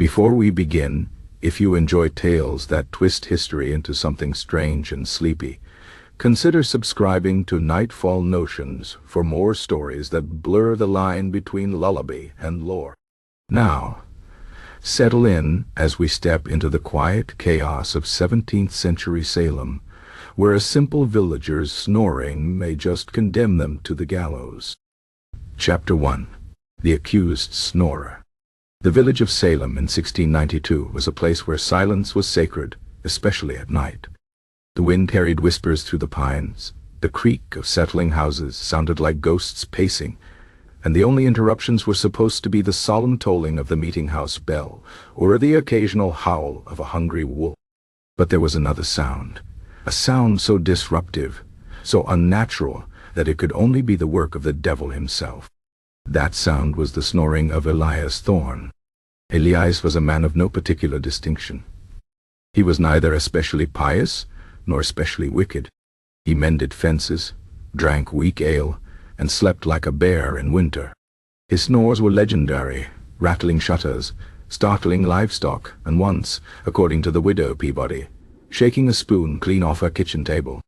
Before we begin, if you enjoy tales that twist history into something strange and sleepy, consider subscribing to Nightfall Notions for more stories that blur the line between lullaby and lore. Now, settle in as we step into the quiet chaos of 17th century Salem, where a simple villager's snoring may just condemn them to the gallows. Chapter 1. The Accused Snorer. The village of Salem in 1692 was a place where silence was sacred, especially at night. The wind carried whispers through the pines, the creak of settling houses sounded like ghosts pacing, and the only interruptions were supposed to be the solemn tolling of the meeting-house bell, or the occasional howl of a hungry wolf. But there was another sound, a sound so disruptive, so unnatural, that it could only be the work of the devil himself. That sound was the snoring of Elias Thorne. Elias was a man of no particular distinction. He was neither especially pious nor especially wicked. He mended fences, drank weak ale, and slept like a bear in winter. His snores were legendary, rattling shutters, startling livestock, and once, according to the widow Peabody, shaking a spoon clean off her kitchen table.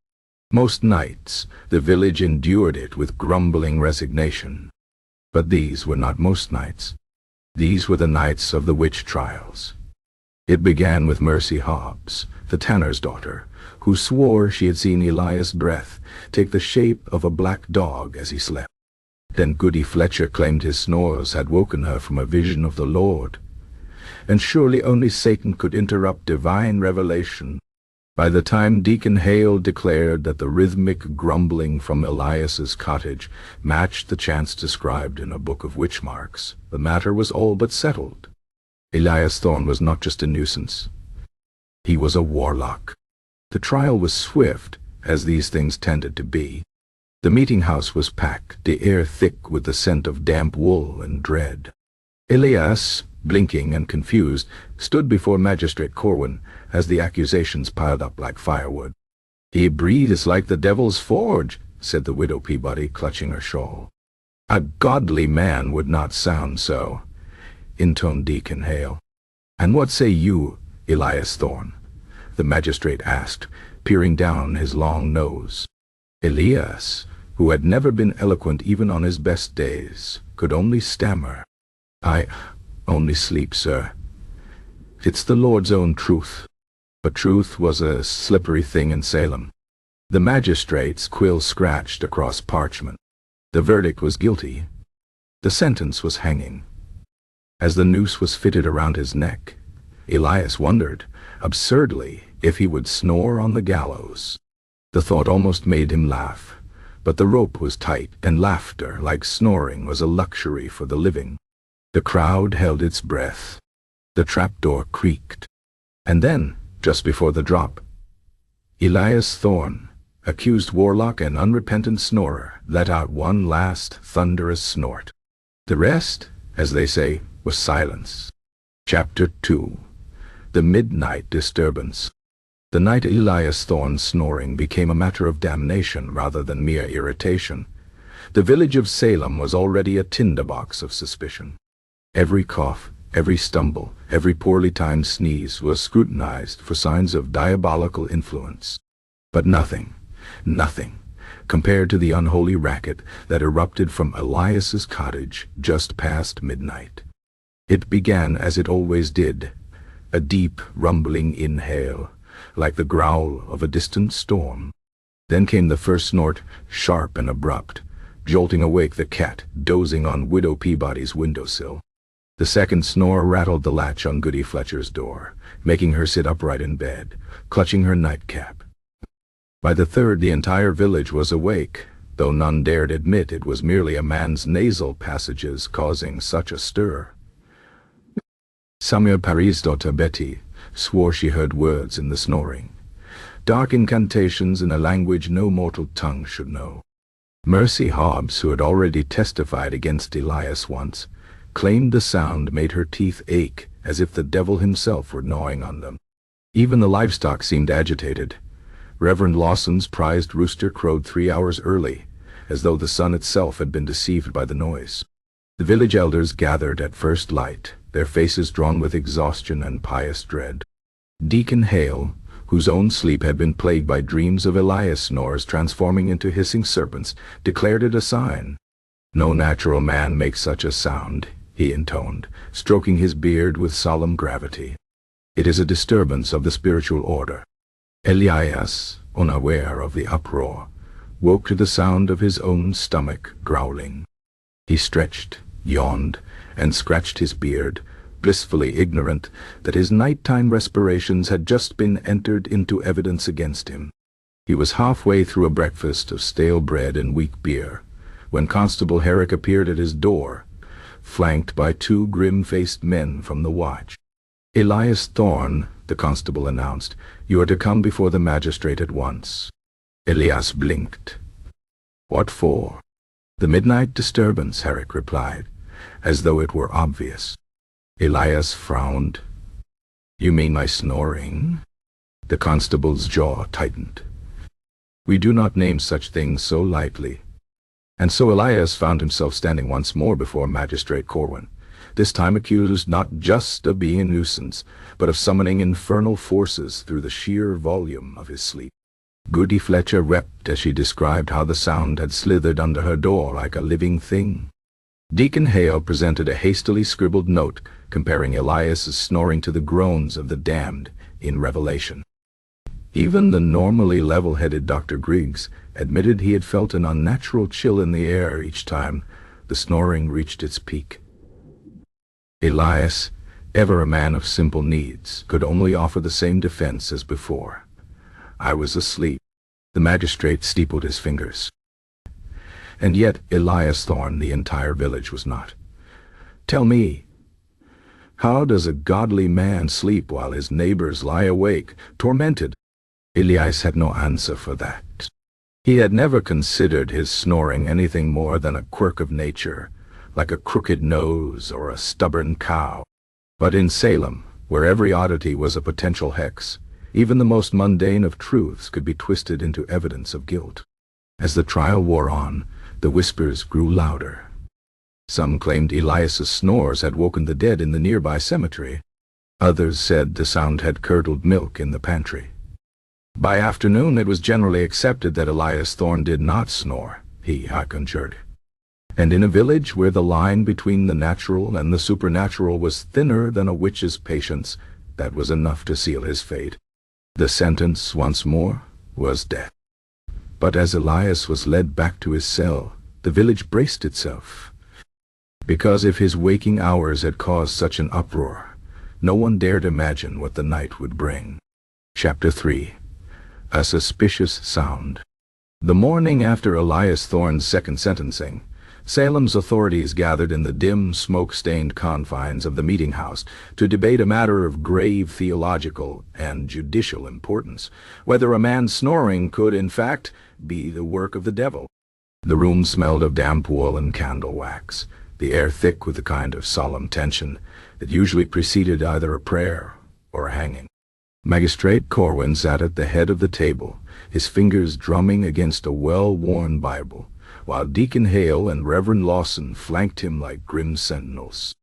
Most nights, the village endured it with grumbling resignation. But these were not most nights. These were the nights of the witch trials. It began with Mercy Hobbs, the tanner's daughter, who swore she had seen Elias' breath take the shape of a black dog as he slept. Then Goody Fletcher claimed his snores had woken her from a vision of the Lord. And surely only Satan could interrupt divine revelation. By the time Deacon Hale declared that the rhythmic grumbling from Elias's cottage matched the chants described in a book of witch marks, the matter was all but settled. Elias Thorne was not just a nuisance. He was a warlock. The trial was swift, as these things tended to be. The meeting-house was packed, the air thick with the scent of damp wool and dread. Elias, blinking and confused, stood before Magistrate Corwin as the accusations piled up like firewood. "He breathes like the devil's forge," said the widow Peabody, clutching her shawl. "A godly man would not sound so," intoned Deacon Hale. "And what say you, Elias Thorne?" the magistrate asked, peering down his long nose. Elias, who had never been eloquent even on his best days, could only stammer. "I only sleep, sir. It's the Lord's own truth." But truth was a slippery thing in Salem. The magistrate's quill scratched across parchment. The verdict was guilty. The sentence was hanging. As the noose was fitted around his neck, Elias wondered, absurdly, if he would snore on the gallows. The thought almost made him laugh, but the rope was tight, and laughter, like snoring, was a luxury for the living. The crowd held its breath. The trapdoor creaked. And then, just before the drop, Elias Thorne, accused warlock and unrepentant snorer, let out one last thunderous snort. The rest, as they say, was silence. Chapter 2. The Midnight Disturbance. The night Elias Thorne's snoring became a matter of damnation rather than mere irritation. The village of Salem was already a tinderbox of suspicion. Every cough, every stumble, every poorly timed sneeze was scrutinized for signs of diabolical influence. But nothing, compared to the unholy racket that erupted from Elias's cottage just past midnight. It began as it always did, a deep, rumbling inhale, like the growl of a distant storm. Then came the first snort, sharp and abrupt, jolting awake the cat dozing on Widow Peabody's windowsill. The second snore rattled the latch on Goody Fletcher's door, making her sit upright in bed, clutching her nightcap. By the third, the entire village was awake, though none dared admit it was merely a man's nasal passages causing such a stir. Samuel Parry's daughter Betty swore she heard words in the snoring, dark incantations in a language no mortal tongue should know. Mercy Hobbs, who had already testified against Elias once, claimed the sound made her teeth ache as if the devil himself were gnawing on them. Even the livestock seemed agitated. Reverend Lawson's prized rooster crowed 3 hours early, as though the sun itself had been deceived by the noise. The village elders gathered at first light, their faces drawn with exhaustion and pious dread. Deacon Hale, whose own sleep had been plagued by dreams of Elias snores transforming into hissing serpents, declared it a sign. "No natural man makes such a sound," he intoned, stroking his beard with solemn gravity. "It is a disturbance of the spiritual order." Elias, unaware of the uproar, woke to the sound of his own stomach growling. He stretched, yawned, and scratched his beard, blissfully ignorant that his nighttime respirations had just been entered into evidence against him. He was halfway through a breakfast of stale bread and weak beer, when Constable Herrick appeared at his door, flanked by two grim-faced men from the watch. "Elias Thorne," the constable announced, "you are to come before the magistrate at once." Elias blinked. "What for?" "The midnight disturbance," Herrick replied, as though it were obvious. Elias frowned. "You mean my snoring?" The constable's jaw tightened. "We do not name such things so lightly." And so Elias found himself standing once more before Magistrate Corwin, this time accused not just of being a nuisance, but of summoning infernal forces through the sheer volume of his sleep. Goody Fletcher wept as she described how the sound had slithered under her door like a living thing. Deacon Hale presented a hastily scribbled note comparing Elias's snoring to the groans of the damned in Revelation. Even the normally level-headed Dr. Griggs admitted he had felt an unnatural chill in the air each time the snoring reached its peak. Elias, ever a man of simple needs, could only offer the same defense as before. "I was asleep." The magistrate steepled his fingers. And yet Elias Thorne, the entire village, was not. "Tell me, how does a godly man sleep while his neighbors lie awake, tormented?" Elias had no answer for that. He had never considered his snoring anything more than a quirk of nature, like a crooked nose or a stubborn cow. But in Salem, where every oddity was a potential hex, even the most mundane of truths could be twisted into evidence of guilt. As the trial wore on, the whispers grew louder. Some claimed Elias's snores had woken the dead in the nearby cemetery. Others said the sound had curdled milk in the pantry. By afternoon it was generally accepted that Elias Thorne did not snore, I conjured. And in a village where the line between the natural and the supernatural was thinner than a witch's patience, that was enough to seal his fate. The sentence, once more, was death. But as Elias was led back to his cell, the village braced itself. Because if his waking hours had caused such an uproar, no one dared imagine what the night would bring. Chapter 3. A Suspicious Sound. The morning after Elias Thorne's second sentencing, Salem's authorities gathered in the dim, smoke-stained confines of the meeting house to debate a matter of grave theological and judicial importance, whether a man's snoring could, in fact, be the work of the devil. The room smelled of damp wool and candle wax, the air thick with the kind of solemn tension that usually preceded either a prayer or a hanging. Magistrate Corwin sat at the head of the table, his fingers drumming against a well-worn Bible, while Deacon Hale and Reverend Lawson flanked him like grim sentinels.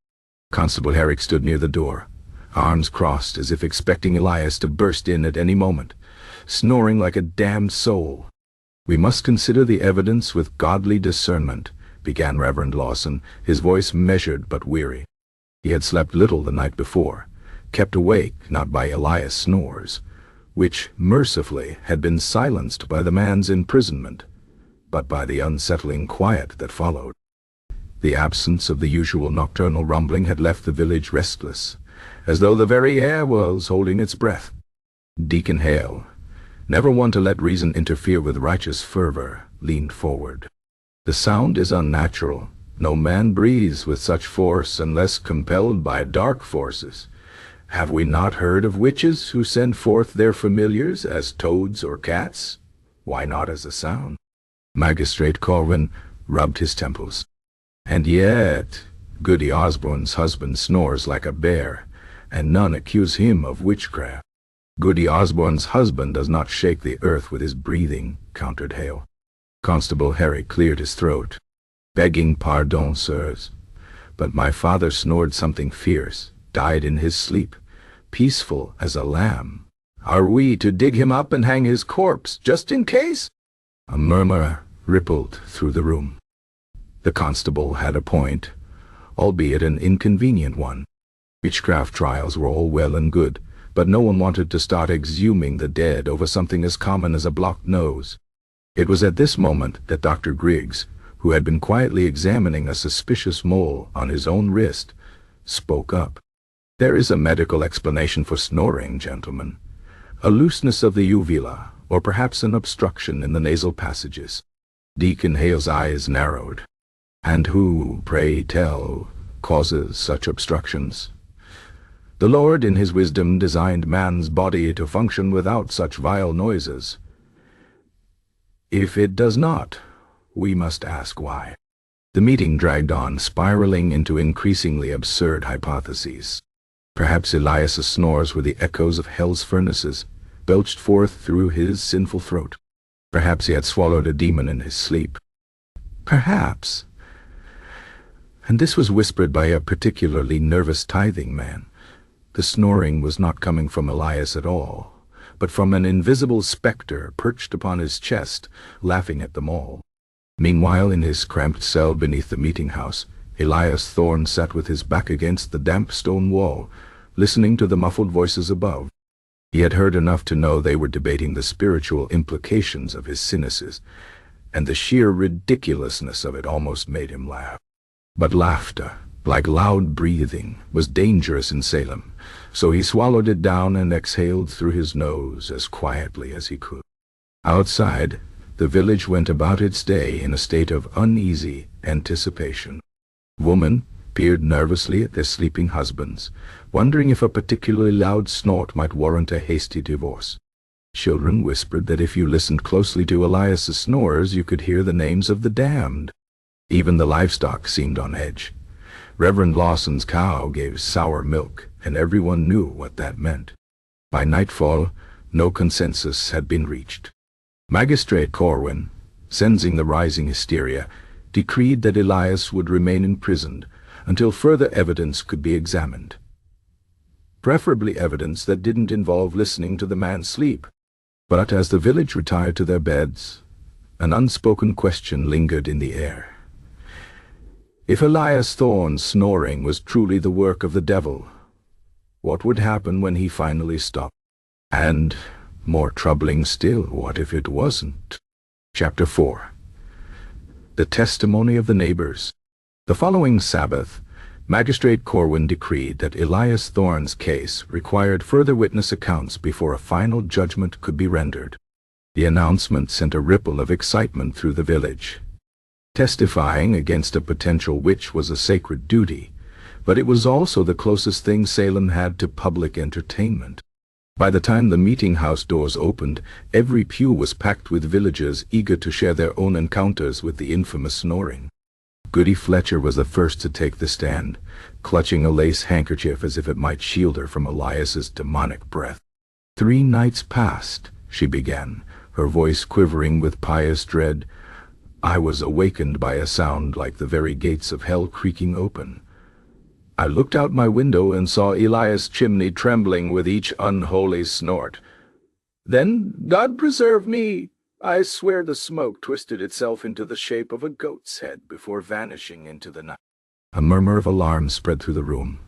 Constable Herrick stood near the door, arms crossed as if expecting Elias to burst in at any moment, snoring like a damned soul. "We must consider the evidence with godly discernment," began Reverend Lawson, his voice measured but weary. He had slept little the night before, kept awake not by Elias' snores, which, mercifully, had been silenced by the man's imprisonment, but by the unsettling quiet that followed. The absence of the usual nocturnal rumbling had left the village restless, as though the very air was holding its breath. Deacon Hale, never one to let reason interfere with righteous fervor, leaned forward. "The sound is unnatural. No man breathes with such force unless compelled by dark forces. Have we not heard of witches who send forth their familiars as toads or cats? Why not as a sound?" Magistrate Corwin rubbed his temples. "And yet, Goody Osborne's husband snores like a bear, and none accuse him of witchcraft." "Goody Osborne's husband does not shake the earth with his breathing," countered Hale. Constable Herrick cleared his throat. "Begging pardon, sirs, But my father snored something fierce, died in his sleep, peaceful as a lamb. Are we to dig him up and hang his corpse, just in case?" A murmur rippled through the room. The constable had a point, albeit an inconvenient one. Witchcraft trials were all well and good, but no one wanted to start exhuming the dead over something as common as a blocked nose. It was at this moment that Dr. Griggs, who had been quietly examining a suspicious mole on his own wrist, spoke up. "There is a medical explanation for snoring, gentlemen. A looseness of the uvula, or perhaps an obstruction in the nasal passages." Deacon Hale's eyes narrowed. "And who, pray tell, causes such obstructions?" "The Lord in his wisdom designed man's body to function without such vile noises. If it does not, we must ask why." The meeting dragged on, spiraling into increasingly absurd hypotheses. Perhaps Elias's snores were the echoes of hell's furnaces, belched forth through his sinful throat. Perhaps he had swallowed a demon in his sleep. Perhaps. And this was whispered by a particularly nervous tithing man. The snoring was not coming from Elias at all, but from an invisible spectre perched upon his chest, laughing at them all. Meanwhile, in his cramped cell beneath the meeting house, Elias Thorne sat with his back against the damp stone wall, listening to the muffled voices above. He had heard enough to know they were debating the spiritual implications of his cynicism, and the sheer ridiculousness of it almost made him laugh. But laughter, like loud breathing, was dangerous in Salem, so he swallowed it down and exhaled through his nose as quietly as he could. Outside, the village went about its day in a state of uneasy anticipation. Women peered nervously at their sleeping husbands, wondering if a particularly loud snort might warrant a hasty divorce. Children whispered that if you listened closely to Elias's snores, you could hear the names of the damned. Even the livestock seemed on edge. Reverend Lawson's cow gave sour milk, and everyone knew what that meant. By nightfall, no consensus had been reached. Magistrate Corwin, sensing the rising hysteria, decreed that Elias would remain imprisoned until further evidence could be examined. Preferably evidence that didn't involve listening to the man sleep. But as the village retired to their beds, an unspoken question lingered in the air. If Elias Thorne's snoring was truly the work of the devil, what would happen when he finally stopped? And, more troubling still, what if it wasn't? Chapter 4. The Testimony of the Neighbors. The following Sabbath, Magistrate Corwin decreed that Elias Thorne's case required further witness accounts before a final judgment could be rendered. The announcement sent a ripple of excitement through the village. Testifying against a potential witch was a sacred duty, but it was also the closest thing Salem had to public entertainment. By the time the meeting house doors opened, every pew was packed with villagers eager to share their own encounters with the infamous snoring. Goody Fletcher was the first to take the stand, clutching a lace handkerchief as if it might shield her from Elias's demonic breath. 3 nights passed, she began, her voice quivering with pious dread. I was awakened by a sound like the very gates of hell creaking open. I looked out my window and saw Elias' chimney trembling with each unholy snort. Then, God preserve me, I swear the smoke twisted itself into the shape of a goat's head before vanishing into the night. A murmur of alarm spread through the room.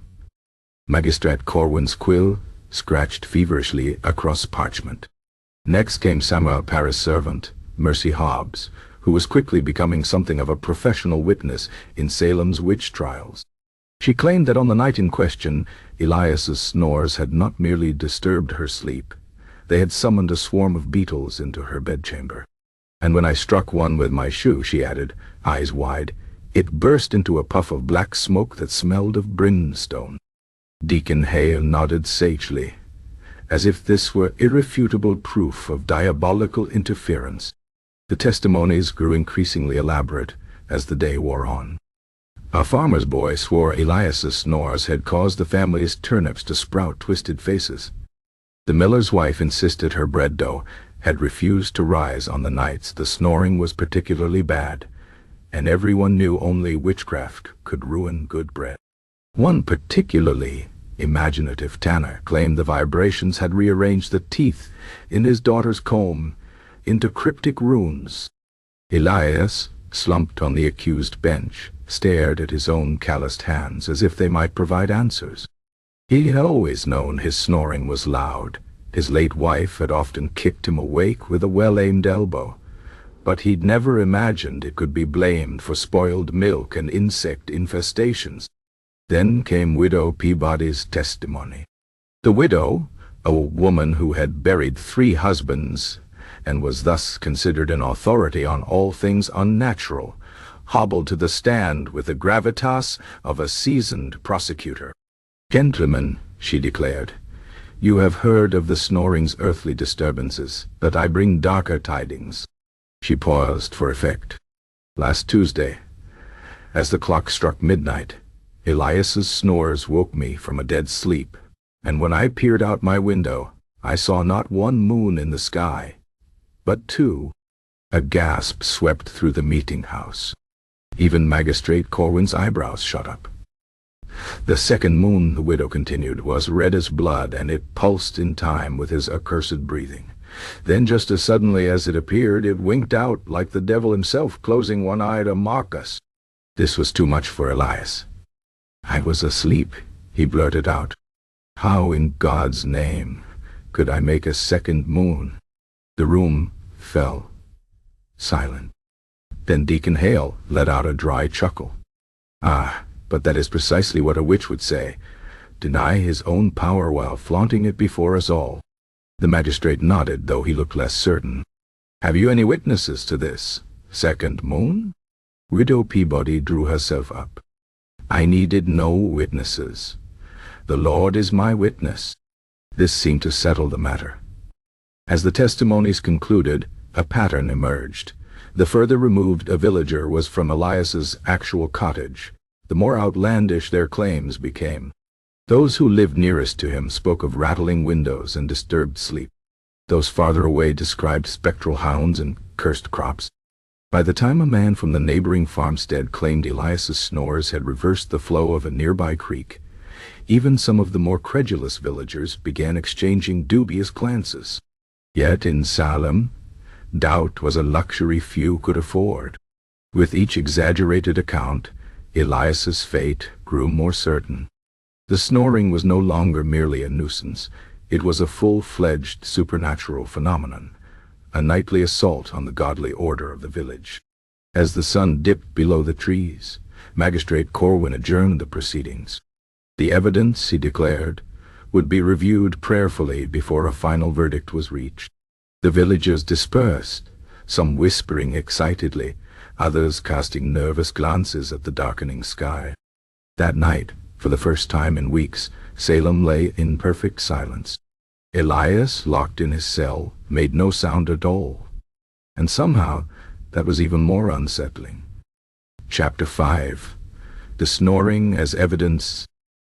Magistrate Corwin's quill scratched feverishly across parchment. Next came Samuel Parris' servant, Mercy Hobbs, who was quickly becoming something of a professional witness in Salem's witch trials. She claimed that on the night in question, Elias's snores had not merely disturbed her sleep, they had summoned a swarm of beetles into her bedchamber. And when I struck one with my shoe, she added, eyes wide, it burst into a puff of black smoke that smelled of brimstone. Deacon Hale nodded sagely, as if this were irrefutable proof of diabolical interference. The testimonies grew increasingly elaborate as the day wore on. A farmer's boy swore Elias's snores had caused the family's turnips to sprout twisted faces. The miller's wife insisted her bread dough had refused to rise on the nights the snoring was particularly bad, and everyone knew only witchcraft could ruin good bread. One particularly imaginative tanner claimed the vibrations had rearranged the teeth in his daughter's comb into cryptic runes. Elias, slumped on the accused bench, stared at his own calloused hands as if they might provide answers. He had always known his snoring was loud. His late wife had often kicked him awake with a well-aimed elbow, but he'd never imagined it could be blamed for spoiled milk and insect infestations. Then came Widow Peabody's testimony. The widow, a woman who had buried 3 husbands and was thus considered an authority on all things unnatural, hobbled to the stand with the gravitas of a seasoned prosecutor. "Gentlemen," she declared, "you have heard of the Snoring's earthly disturbances, but I bring darker tidings." She paused for effect. "Last Tuesday, as the clock struck midnight, Elias's snores woke me from a dead sleep, and when I peered out my window, I saw not 1 moon in the sky, but 2. A gasp swept through the meeting house. Even Magistrate Corwin's eyebrows shot up. "The second moon," the widow continued, "was red as blood, and it pulsed in time with his accursed breathing. Then just as suddenly as it appeared, it winked out like the devil himself, closing one eye to mock us." This was too much for Elias. "I was asleep," he blurted out. "How in God's name could I make a second moon?" The room fell silent. Then Deacon Hale let out a dry chuckle. "Ah, but that is precisely what a witch would say. Deny his own power while flaunting it before us all." The magistrate nodded, though he looked less certain. "Have you any witnesses to this second moon?" Widow Peabody drew herself up. "I needed no witnesses. The Lord is my witness." This seemed to settle the matter. As the testimonies concluded, a pattern emerged. The further removed a villager was from Elias's actual cottage, the more outlandish their claims became. Those who lived nearest to him spoke of rattling windows and disturbed sleep. Those farther away described spectral hounds and cursed crops. By the time a man from the neighboring farmstead claimed Elias's snores had reversed the flow of a nearby creek, even some of the more credulous villagers began exchanging dubious glances. Yet in Salem, doubt was a luxury few could afford. With each exaggerated account, Elias's fate grew more certain. The snoring was no longer merely a nuisance. It was a full-fledged supernatural phenomenon, a nightly assault on the godly order of the village. As the sun dipped below the trees, Magistrate Corwin adjourned the proceedings. The evidence, he declared, would be reviewed prayerfully before a final verdict was reached. The villagers dispersed, some whispering excitedly, others casting nervous glances at the darkening sky. That night, for the first time in weeks, Salem lay in perfect silence. Elias, locked in his cell, made no sound at all. And somehow, that was even more unsettling. Chapter 5. The Snoring as Evidence.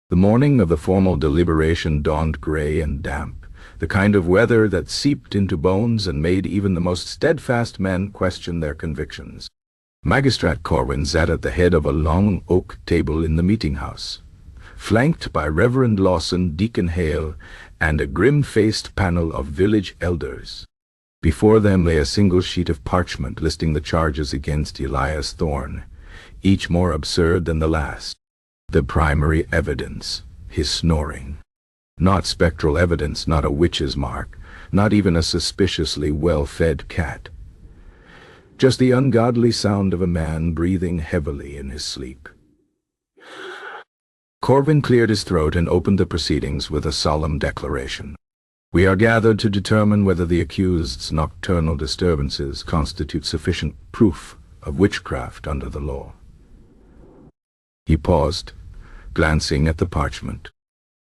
The morning of the formal deliberation dawned gray and damp, the kind of weather that seeped into bones and made even the most steadfast men question their convictions. Magistrate Corwin sat at the head of a long oak table in the meeting-house, flanked by Reverend Lawson, Deacon Hale, and a grim-faced panel of village elders. Before them lay a single sheet of parchment listing the charges against Elias Thorne, each more absurd than the last. The primary evidence, his snoring. Not spectral evidence, not a witch's mark, not even a suspiciously well-fed cat. Just the ungodly sound of a man breathing heavily in his sleep. Corwin cleared his throat and opened the proceedings with a solemn declaration. "We are gathered to determine whether the accused's nocturnal disturbances constitute sufficient proof of witchcraft under the law." He paused, glancing at the parchment.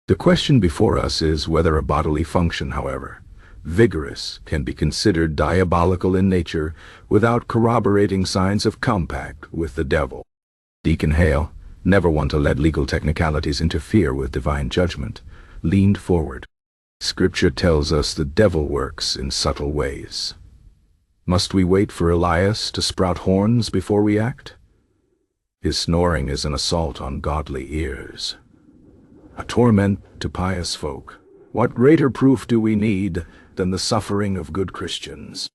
"The question before us is whether a bodily function, however vigorous, can be considered diabolical in nature without corroborating signs of compact with the devil." Deacon Hale, never one to let legal technicalities interfere with divine judgment, leaned forward. "Scripture tells us the devil works in subtle ways. Must we wait for Elias to sprout horns before we act? His snoring is an assault on godly ears, a torment to pious folk. What greater proof do we need than the suffering of good Christians?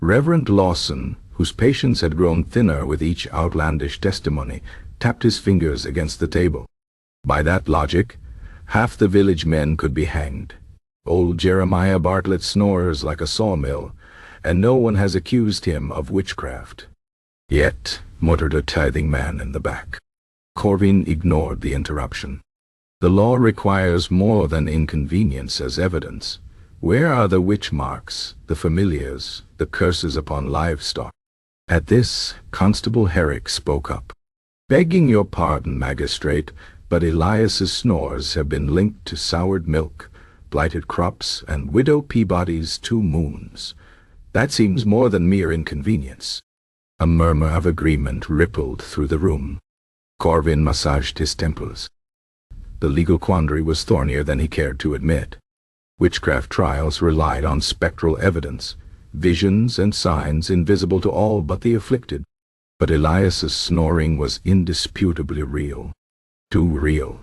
Reverend Lawson, whose patience had grown thinner with each outlandish testimony, tapped his fingers against the table. By that logic, half the village men could be hanged. Old Jeremiah Bartlett snores like a sawmill, and no one has accused him of witchcraft. Yet, muttered a tithing man in the back. Corvin ignored the interruption. The law requires more than inconvenience as evidence. Where are the witch marks, the familiars, the curses upon livestock? At this, Constable Herrick spoke up. Begging your pardon, magistrate, but Elias's snores have been linked to soured milk, blighted crops, and Widow Peabody's 2 moons. That seems more than mere inconvenience. A murmur of agreement rippled through the room. Corvin massaged his temples. The legal quandary was thornier than he cared to admit. Witchcraft trials relied on spectral evidence, visions and signs invisible to all but the afflicted. But Elias's snoring was indisputably real. Too real.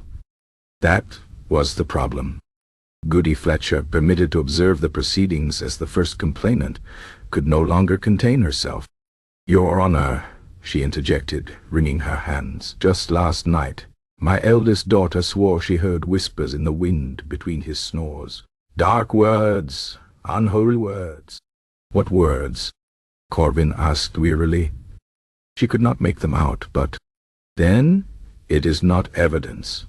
That was the problem. Goody Fletcher, permitted to observe the proceedings as the first complainant, could no longer contain herself. "Your Honor," she interjected, wringing her hands, "just last night, my eldest daughter swore she heard whispers in the wind between his snores. Dark words, unholy words." "What words?" Corvin asked wearily. She could not make them out, but "Then it is not evidence,"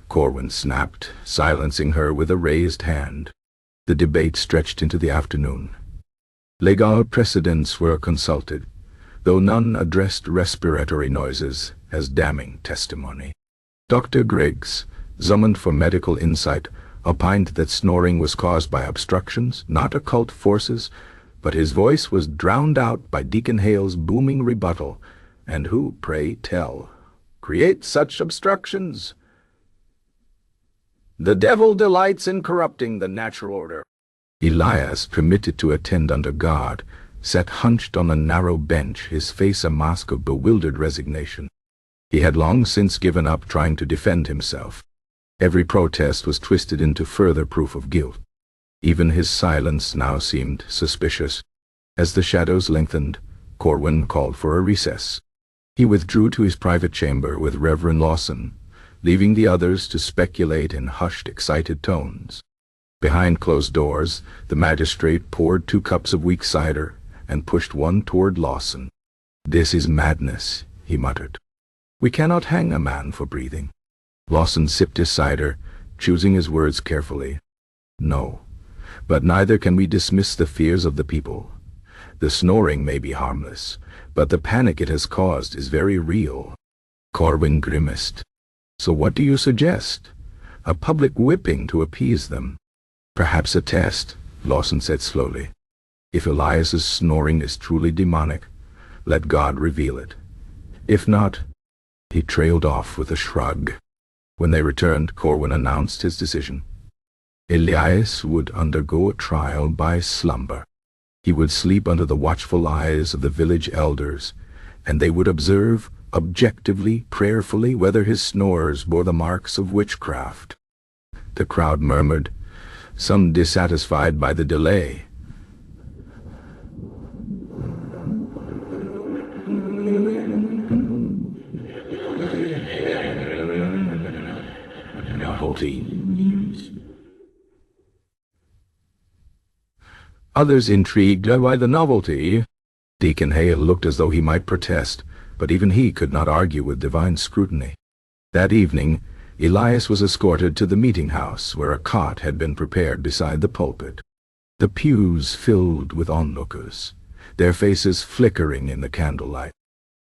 Corwin snapped, silencing her with a raised hand. The debate stretched into the afternoon. Legal precedents were consulted, though none addressed respiratory noises as damning testimony. Dr. Griggs, summoned for medical insight, opined that snoring was caused by obstructions, not occult forces, but his voice was drowned out by Deacon Hale's booming rebuttal. "And who, pray tell, creates such obstructions? The devil delights in corrupting the natural order." Elias, permitted to attend under guard, sat hunched on a narrow bench, his face a mask of bewildered resignation. He had long since given up trying to defend himself. Every protest was twisted into further proof of guilt. Even his silence now seemed suspicious. As the shadows lengthened, Corwin called for a recess. He withdrew to his private chamber with Reverend Lawson, leaving the others to speculate in hushed, excited tones. Behind closed doors, the magistrate poured 2 cups of weak cider and pushed one toward Lawson. "This is madness," he muttered. "We cannot hang a man for breathing." Lawson sipped his cider, choosing his words carefully. "No, but neither can we dismiss the fears of the people. The snoring may be harmless, but the panic it has caused is very real." Corwin grimaced. "So what do you suggest? A public whipping to appease them?" "Perhaps a test," Lawson said slowly. "If Elias's snoring is truly demonic, let God reveal it. If not—" He trailed off with a shrug. When they returned, Corwin announced his decision. Elias would undergo a trial by slumber. He would sleep under the watchful eyes of the village elders, and they would observe, objectively, prayerfully, whether his snores bore the marks of witchcraft. The crowd murmured, some dissatisfied by the delay. Others intrigued by the novelty. Deacon Hale looked as though he might protest, but even he could not argue with divine scrutiny. That evening, Elias was escorted to the meeting house, where a cot had been prepared beside the pulpit. The pews filled with onlookers, their faces flickering in the candlelight.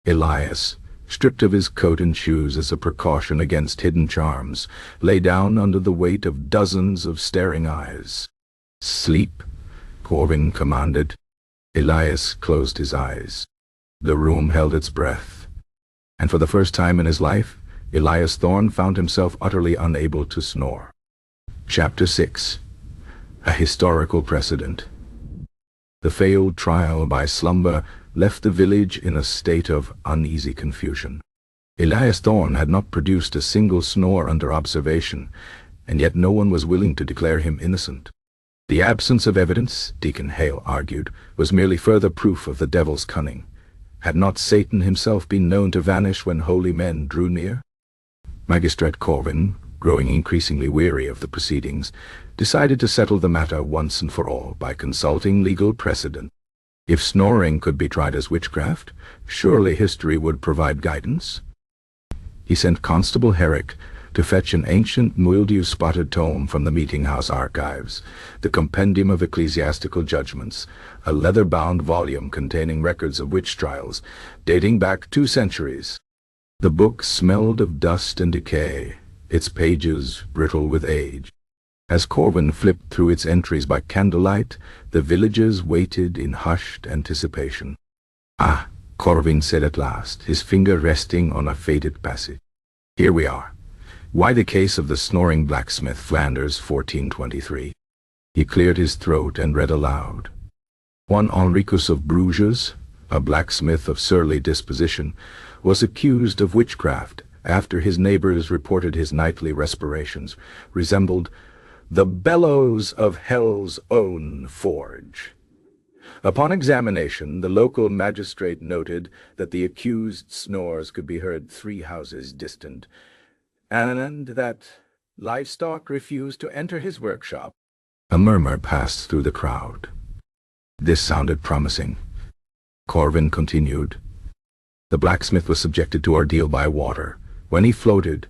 Elias, stripped of his coat and shoes as a precaution against hidden charms, lay down under the weight of dozens of staring eyes. "Sleep," Corwin commanded. Elias closed his eyes. The room held its breath. And for the first time in his life, Elias Thorne found himself utterly unable to snore. Chapter 6. A Historical Precedent. The failed trial by slumber left the village in a state of uneasy confusion. Elias Thorne had not produced a single snore under observation, and yet no one was willing to declare him innocent. The absence of evidence, Deacon Hale argued, was merely further proof of the devil's cunning. Had not Satan himself been known to vanish when holy men drew near? Magistrate Corvin, growing increasingly weary of the proceedings, decided to settle the matter once and for all by consulting legal precedent. If snoring could be tried as witchcraft, surely history would provide guidance. He sent Constable Herrick to fetch an ancient mildew-spotted tome from the meeting-house archives, the Compendium of Ecclesiastical Judgments, a leather-bound volume containing records of witch trials, dating back 2 centuries. The book smelled of dust and decay, its pages brittle with age. As Corvin flipped through its entries by candlelight, the villagers waited in hushed anticipation. "Ah," Corvin said at last, his finger resting on a faded passage. "Here we are. Why the case of the snoring blacksmith, Flanders, 1423. He cleared his throat and read aloud. One Henricus of Bruges, a blacksmith of surly disposition, was accused of witchcraft after his neighbors reported his nightly respirations resembled the bellows of hell's own forge. Upon examination, the local magistrate noted that the accused snores could be heard 3 houses distant, and that livestock refused to enter his workshop." A murmur passed through the crowd. This sounded promising. Corvin continued. The blacksmith was subjected to ordeal by water. When he floated,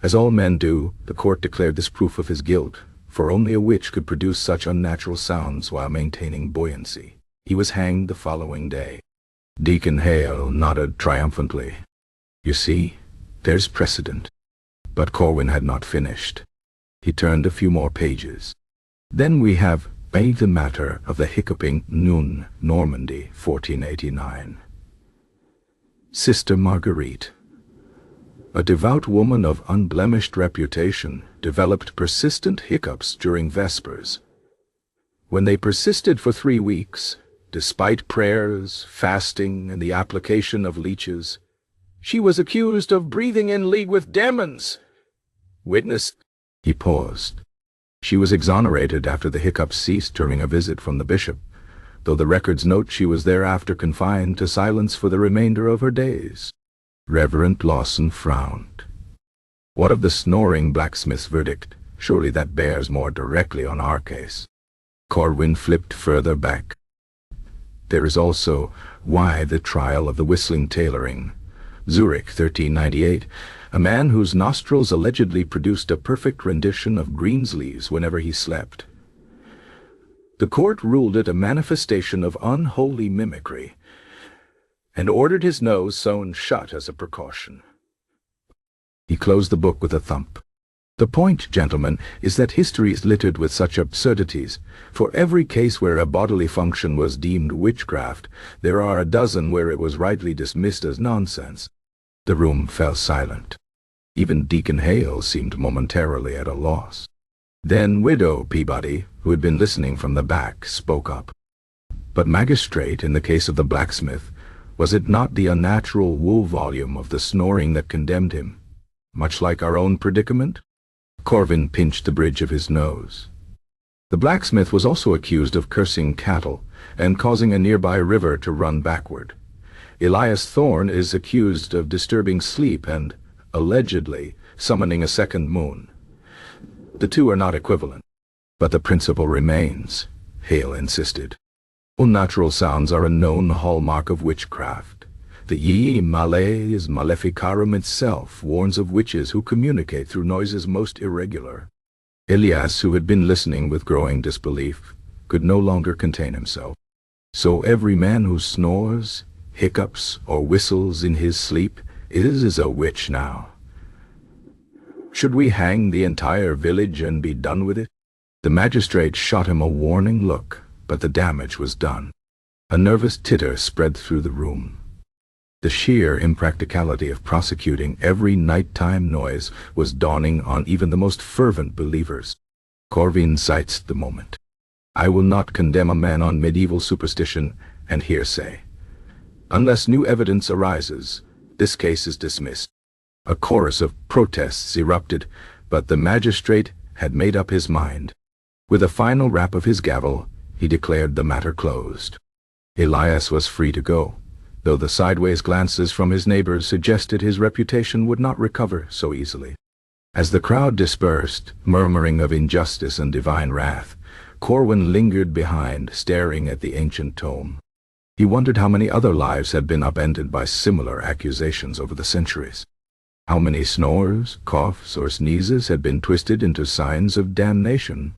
as all men do, the court declared this proof of his guilt, for only a witch could produce such unnatural sounds while maintaining buoyancy. He was hanged the following day. Deacon Hale nodded triumphantly. "You see, there's precedent." But Corvin had not finished. He turned a few more pages. "Then we have the matter of the hiccuping Nun, Normandy, 1489. Sister Marguerite, a devout woman of unblemished reputation, developed persistent hiccups during Vespers. When they persisted for 3 weeks, despite prayers, fasting, and the application of leeches, she was accused of breathing in league with demons. Witness." He paused. She was exonerated after the hiccups ceased during a visit from the bishop, though the records note she was thereafter confined to silence for the remainder of her days. Reverend Lawson frowned. "What of the snoring blacksmith's verdict? Surely that bears more directly on our case." Corvin flipped further back. "There is also why the trial of the whistling tailoring. Zurich, 1398, a man whose nostrils allegedly produced a perfect rendition of greensleeves whenever he slept. The court ruled it a manifestation of unholy mimicry, and ordered his nose sewn shut as a precaution." He closed the book with a thump. "The point, gentlemen, is that history is littered with such absurdities. For every case where a bodily function was deemed witchcraft, there are a dozen where it was rightly dismissed as nonsense." The room fell silent. Even Deacon Hale seemed momentarily at a loss. Then Widow Peabody, who had been listening from the back, spoke up. "But magistrate, in the case of the blacksmith, was it not the unnatural wool volume of the snoring that condemned him? Much like our own predicament?" Corvin pinched the bridge of his nose. "The blacksmith was also accused of cursing cattle and causing a nearby river to run backward. Elias Thorne is accused of disturbing sleep and, allegedly, summoning a second moon. The 2 are not equivalent. But the principle remains," Hale insisted. "Unnatural sounds are a known hallmark of witchcraft. The Ye Males Maleficarum itself warns of witches who communicate through noises most irregular." Elias, who had been listening with growing disbelief, could no longer contain himself. "So every man who snores, hiccups, or whistles in his sleep is a witch now. Should we hang the entire village and be done with it?" The magistrate shot him a warning look, but the damage was done. A nervous titter spread through the room. The sheer impracticality of prosecuting every nighttime noise was dawning on even the most fervent believers. Corvin seized the moment. "I will not condemn a man on medieval superstition and hearsay. Unless new evidence arises, this case is dismissed." A chorus of protests erupted, but the magistrate had made up his mind. With a final rap of his gavel, he declared the matter closed. Elias was free to go, though the sideways glances from his neighbors suggested his reputation would not recover so easily. As the crowd dispersed, murmuring of injustice and divine wrath, Corwin lingered behind, staring at the ancient tome. He wondered how many other lives had been upended by similar accusations over the centuries. How many snores, coughs, or sneezes had been twisted into signs of damnation.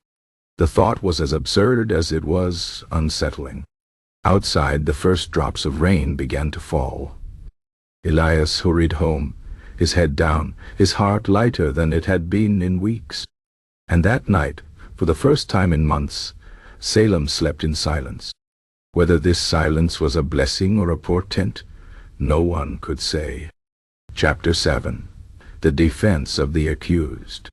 The thought was as absurd as it was unsettling. Outside, the first drops of rain began to fall. Elias hurried home, his head down, his heart lighter than it had been in weeks. And that night, for the first time in months, Salem slept in silence. Whether this silence was a blessing or a portent, no one could say. Chapter 7. The Defense of the Accused.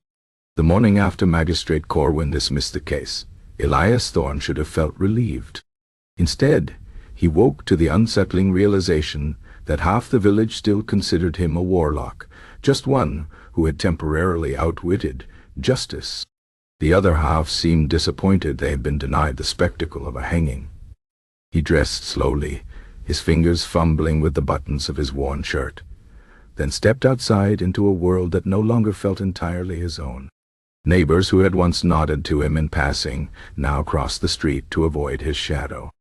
The morning after Magistrate Corwin dismissed the case, Elias Thorne should have felt relieved. Instead, he woke to the unsettling realization that half the village still considered him a warlock, just one who had temporarily outwitted justice. The other half seemed disappointed they had been denied the spectacle of a hanging. He dressed slowly, his fingers fumbling with the buttons of his worn shirt, then stepped outside into a world that no longer felt entirely his own. Neighbors who had once nodded to him in passing now crossed the street to avoid his shadow.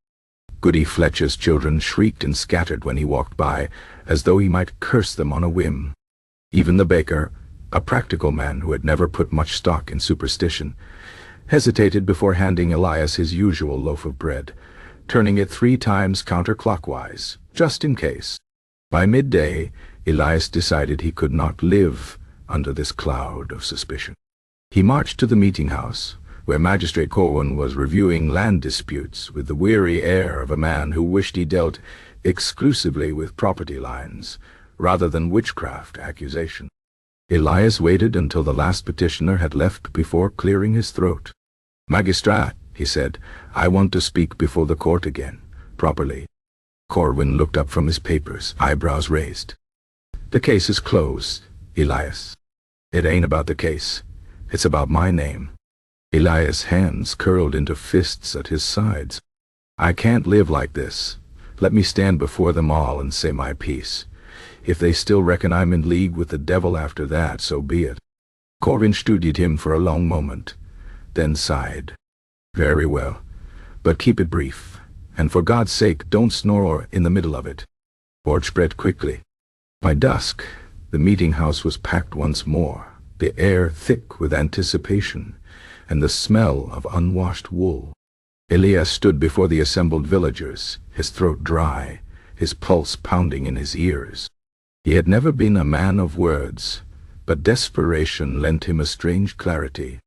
Goody Fletcher's children shrieked and scattered when he walked by, as though he might curse them on a whim. Even the baker, a practical man who had never put much stock in superstition, hesitated before handing Elias his usual loaf of bread, turning it 3 times counterclockwise, just in case. By midday, Elias decided he could not live under this cloud of suspicion. He marched to the meeting house, where Magistrate Corwin was reviewing land disputes with the weary air of a man who wished he dealt exclusively with property lines, rather than witchcraft accusation. Elias waited until the last petitioner had left before clearing his throat. "Magistrat," he said, "I want to speak before the court again, properly." Corwin looked up from his papers, eyebrows raised. "The case is closed, Elias." "It ain't about the case. It's about my name." Elias' hands curled into fists at his sides. "I can't live like this. Let me stand before them all and say my piece. If they still reckon I'm in league with the devil after that, so be it." Corwin studied him for a long moment, then sighed. "Very well, but keep it brief, and for God's sake don't snore in the middle of it." Word spread quickly. By dusk, the meeting house was packed once more, the air thick with anticipation, and the smell of unwashed wool. Elias stood before the assembled villagers, his throat dry, his pulse pounding in his ears. He had never been a man of words, but desperation lent him a strange clarity.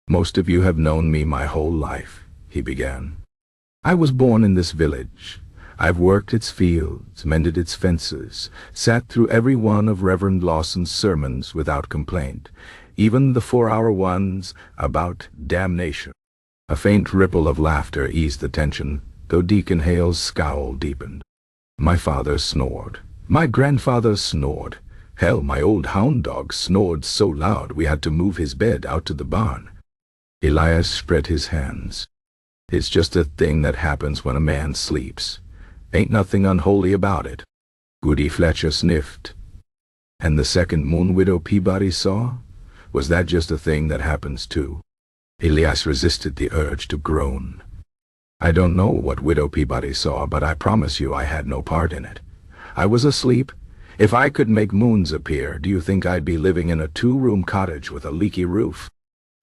"Most of you have known me my whole life," he began. "I was born in this village. I've worked its fields, mended its fences, sat through every one of Reverend Lawson's sermons without complaint, even the 4-hour ones about damnation." A faint ripple of laughter eased the tension, though Deacon Hale's scowl deepened. "My father snored. My grandfather snored. Hell, my old hound dog snored so loud we had to move his bed out to the barn." Elias spread his hands. "It's just a thing that happens when a man sleeps. Ain't nothing unholy about it." Goody Fletcher sniffed. "And the second moon Widow Peabody saw? Was that just a thing that happens too?" Elias resisted the urge to groan. "I don't know what Widow Peabody saw, but I promise you I had no part in it. I was asleep. If I could make moons appear, do you think I'd be living in a 2-room cottage with a leaky roof?"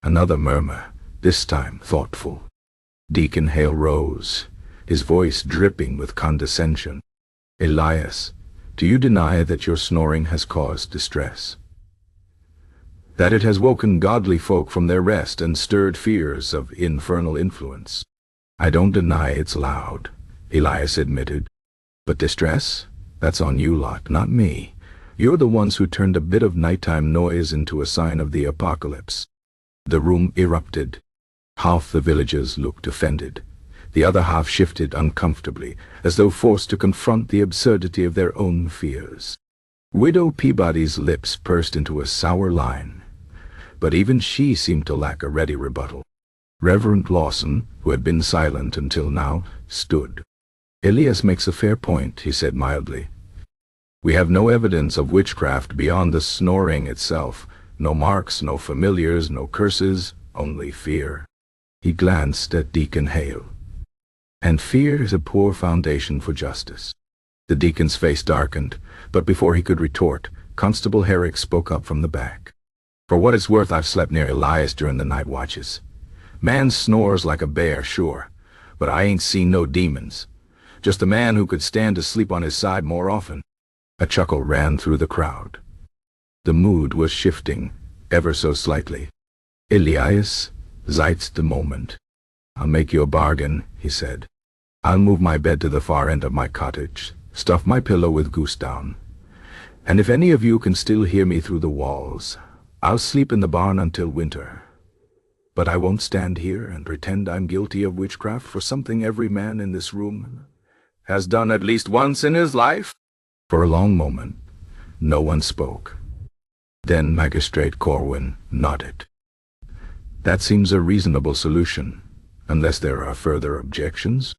Another murmur, this time thoughtful. Deacon Hale rose, his voice dripping with condescension. "Elias, do you deny that your snoring has caused distress? That it has woken godly folk from their rest and stirred fears of infernal influence?" "I don't deny it's loud," Elias admitted. "But distress? That's on you lot, not me. You're the ones who turned a bit of nighttime noise into a sign of the apocalypse." The room erupted. Half the villagers looked offended. The other half shifted uncomfortably, as though forced to confront the absurdity of their own fears. Widow Peabody's lips pursed into a sour line, but even she seemed to lack a ready rebuttal. Reverend Lawson, who had been silent until now, stood. "Elias makes a fair point," he said mildly. "We have no evidence of witchcraft beyond the snoring itself. No marks, no familiars, no curses, only fear." He glanced at Deacon Hale. "And fear is a poor foundation for justice." The deacon's face darkened, but before he could retort, Constable Herrick spoke up from the back. "For what it's worth, I've slept near Elias during the night watches. Man snores like a bear, sure, but I ain't seen no demons. Just a man who could stand to sleep on his side more often." A chuckle ran through the crowd. The mood was shifting, ever so slightly. "Elias, seid's the moment. I'll make you a bargain," he said. "I'll move my bed to the far end of my cottage, stuff my pillow with goose down, and if any of you can still hear me through the walls, I'll sleep in the barn until winter. But I won't stand here and pretend I'm guilty of witchcraft for something every man in this room has done at least once in his life." For a long moment, no one spoke. Then Magistrate Corwin nodded. "That seems a reasonable solution, unless there are further objections."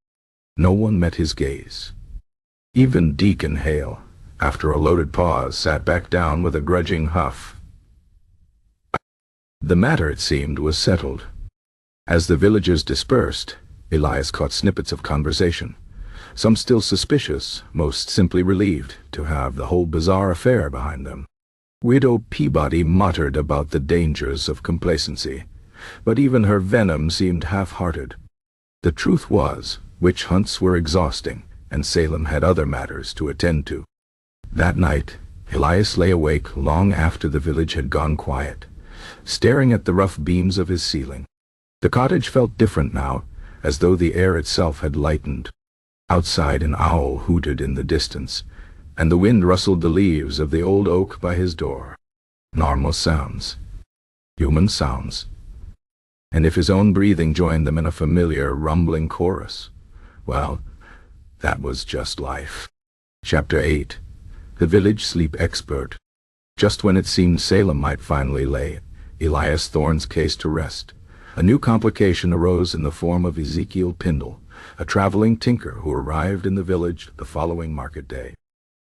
No one met his gaze. Even Deacon Hale, after a loaded pause, sat back down with a grudging huff. The matter, it seemed, was settled. As the villagers dispersed, Elias caught snippets of conversation. Some still suspicious, most simply relieved to have the whole bizarre affair behind them. Widow Peabody muttered about the dangers of complacency, but even her venom seemed half-hearted. The truth was, witch hunts were exhausting, and Salem had other matters to attend to. That night, Elias lay awake long after the village had gone quiet, staring at the rough beams of his ceiling. The cottage felt different now, as though the air itself had lightened. Outside, an owl hooted in the distance, and the wind rustled the leaves of the old oak by his door. Normal sounds. Human sounds. And if his own breathing joined them in a familiar, rumbling chorus, well, that was just life. Chapter 8. The Village Sleep Expert. Just when it seemed Salem might finally lay Elias Thorne's case to rest, a new complication arose in the form of Ezekiel Pindle, a traveling tinker who arrived in the village the following market day.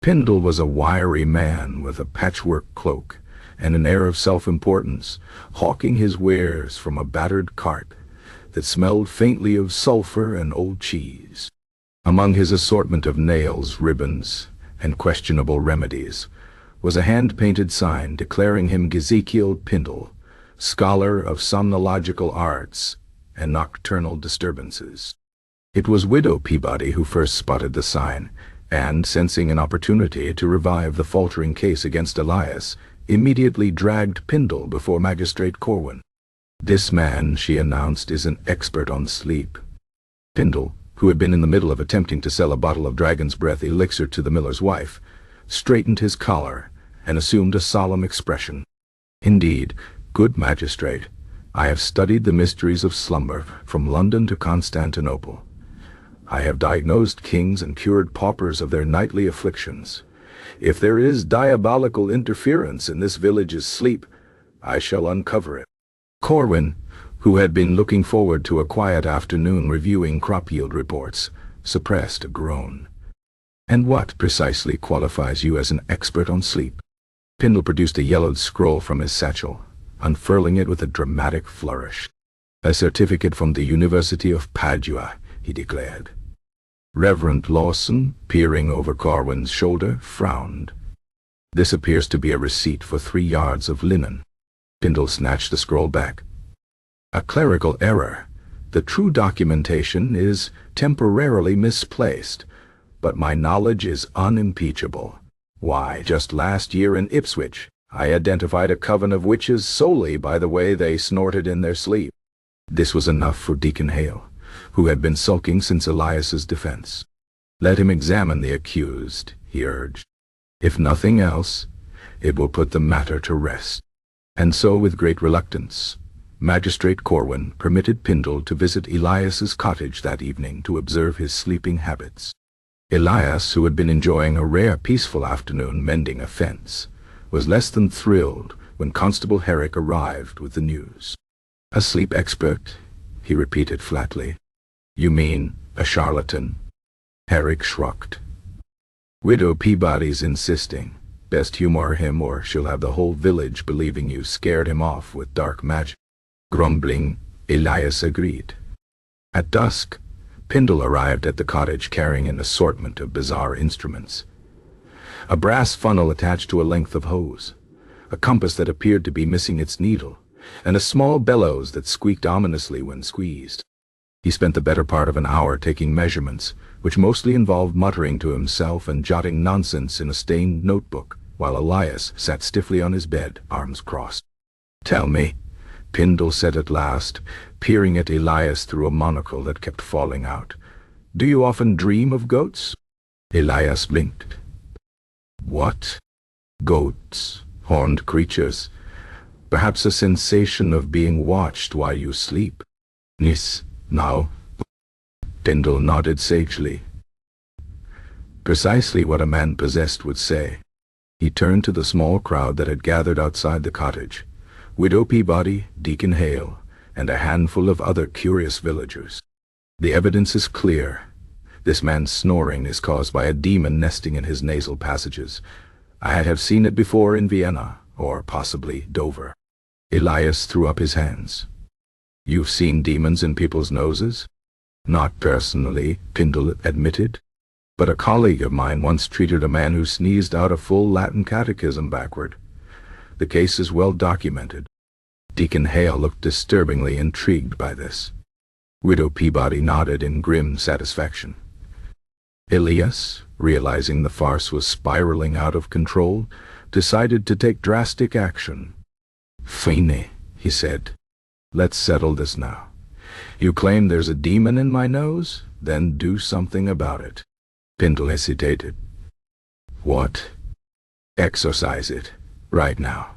Pindle was a wiry man with a patchwork cloak and an air of self-importance, hawking his wares from a battered cart that smelled faintly of sulphur and old cheese. Among his assortment of nails, ribbons, and questionable remedies was a hand-painted sign declaring him Ezekiel Pindle, scholar of somnological arts and nocturnal disturbances. It was Widow Peabody who first spotted the sign, and, sensing an opportunity to revive the faltering case against Elias, immediately dragged Pindle before Magistrate Corwin. "This man," she announced, "is an expert on sleep." Pindle, who had been in the middle of attempting to sell a bottle of dragon's breath elixir to the miller's wife, straightened his collar and assumed a solemn expression. "Indeed, good magistrate, I have studied the mysteries of slumber from London to Constantinople. I have diagnosed kings and cured paupers of their nightly afflictions. If there is diabolical interference in this village's sleep, I shall uncover it." Corwin, who had been looking forward to a quiet afternoon reviewing crop yield reports, suppressed a groan. "And what precisely qualifies you as an expert on sleep?" Pindle produced a yellowed scroll from his satchel, unfurling it with a dramatic flourish. "A certificate from the University of Padua," he declared. Reverend Lawson, peering over Corwin's shoulder, frowned. "This appears to be a receipt for 3 yards of linen." Pindle snatched the scroll back. "A clerical error. The true documentation is temporarily misplaced, but my knowledge is unimpeachable. Why, just last year in Ipswich, I identified a coven of witches solely by the way they snorted in their sleep." This was enough for Deacon Hale, who had been sulking since Elias's defense. "Let him examine the accused," he urged. "If nothing else, it will put the matter to rest." And so, with great reluctance, Magistrate Corwin permitted Pindle to visit Elias's cottage that evening to observe his sleeping habits. Elias, who had been enjoying a rare peaceful afternoon mending a fence, was less than thrilled when Constable Herrick arrived with the news. "A sleep expert?" he repeated flatly. "You mean a charlatan?" Herrick shrugged. "Widow Peabody's insisting. Best humor him or she'll have the whole village believing you scared him off with dark magic." Grumbling, Elias agreed. At dusk, Pindle arrived at the cottage carrying an assortment of bizarre instruments. A brass funnel attached to a length of hose, a compass that appeared to be missing its needle, and a small bellows that squeaked ominously when squeezed. He spent the better part of an hour taking measurements, which mostly involved muttering to himself and jotting nonsense in a stained notebook, while Elias sat stiffly on his bed, arms crossed. "Tell me," Pindle said at last, peering at Elias through a monocle that kept falling out, "do you often dream of goats?" Elias blinked. "What? Goats? Horned creatures? Perhaps a sensation of being watched while you sleep?" "Nis, now." Pindle nodded sagely. Precisely what a man possessed would say. He turned to the small crowd that had gathered outside the cottage. Widow Peabody, Deacon Hale, and a handful of other curious villagers. "The evidence is clear. This man's snoring is caused by a demon nesting in his nasal passages. I have seen it before in Vienna, or possibly Dover." Elias threw up his hands. "You've seen demons in people's noses?" "Not personally," Pindle admitted. "But a colleague of mine once treated a man who sneezed out a full Latin catechism backward. The case is well documented." Deacon Hale looked disturbingly intrigued by this. Widow Peabody nodded in grim satisfaction. Elias, realizing the farce was spiraling out of control, decided to take drastic action. "Fine," he said. "Let's settle this now. You claim there's a demon in my nose? Then do something about it." Pindle hesitated. "What?" "Exorcise it. Right now.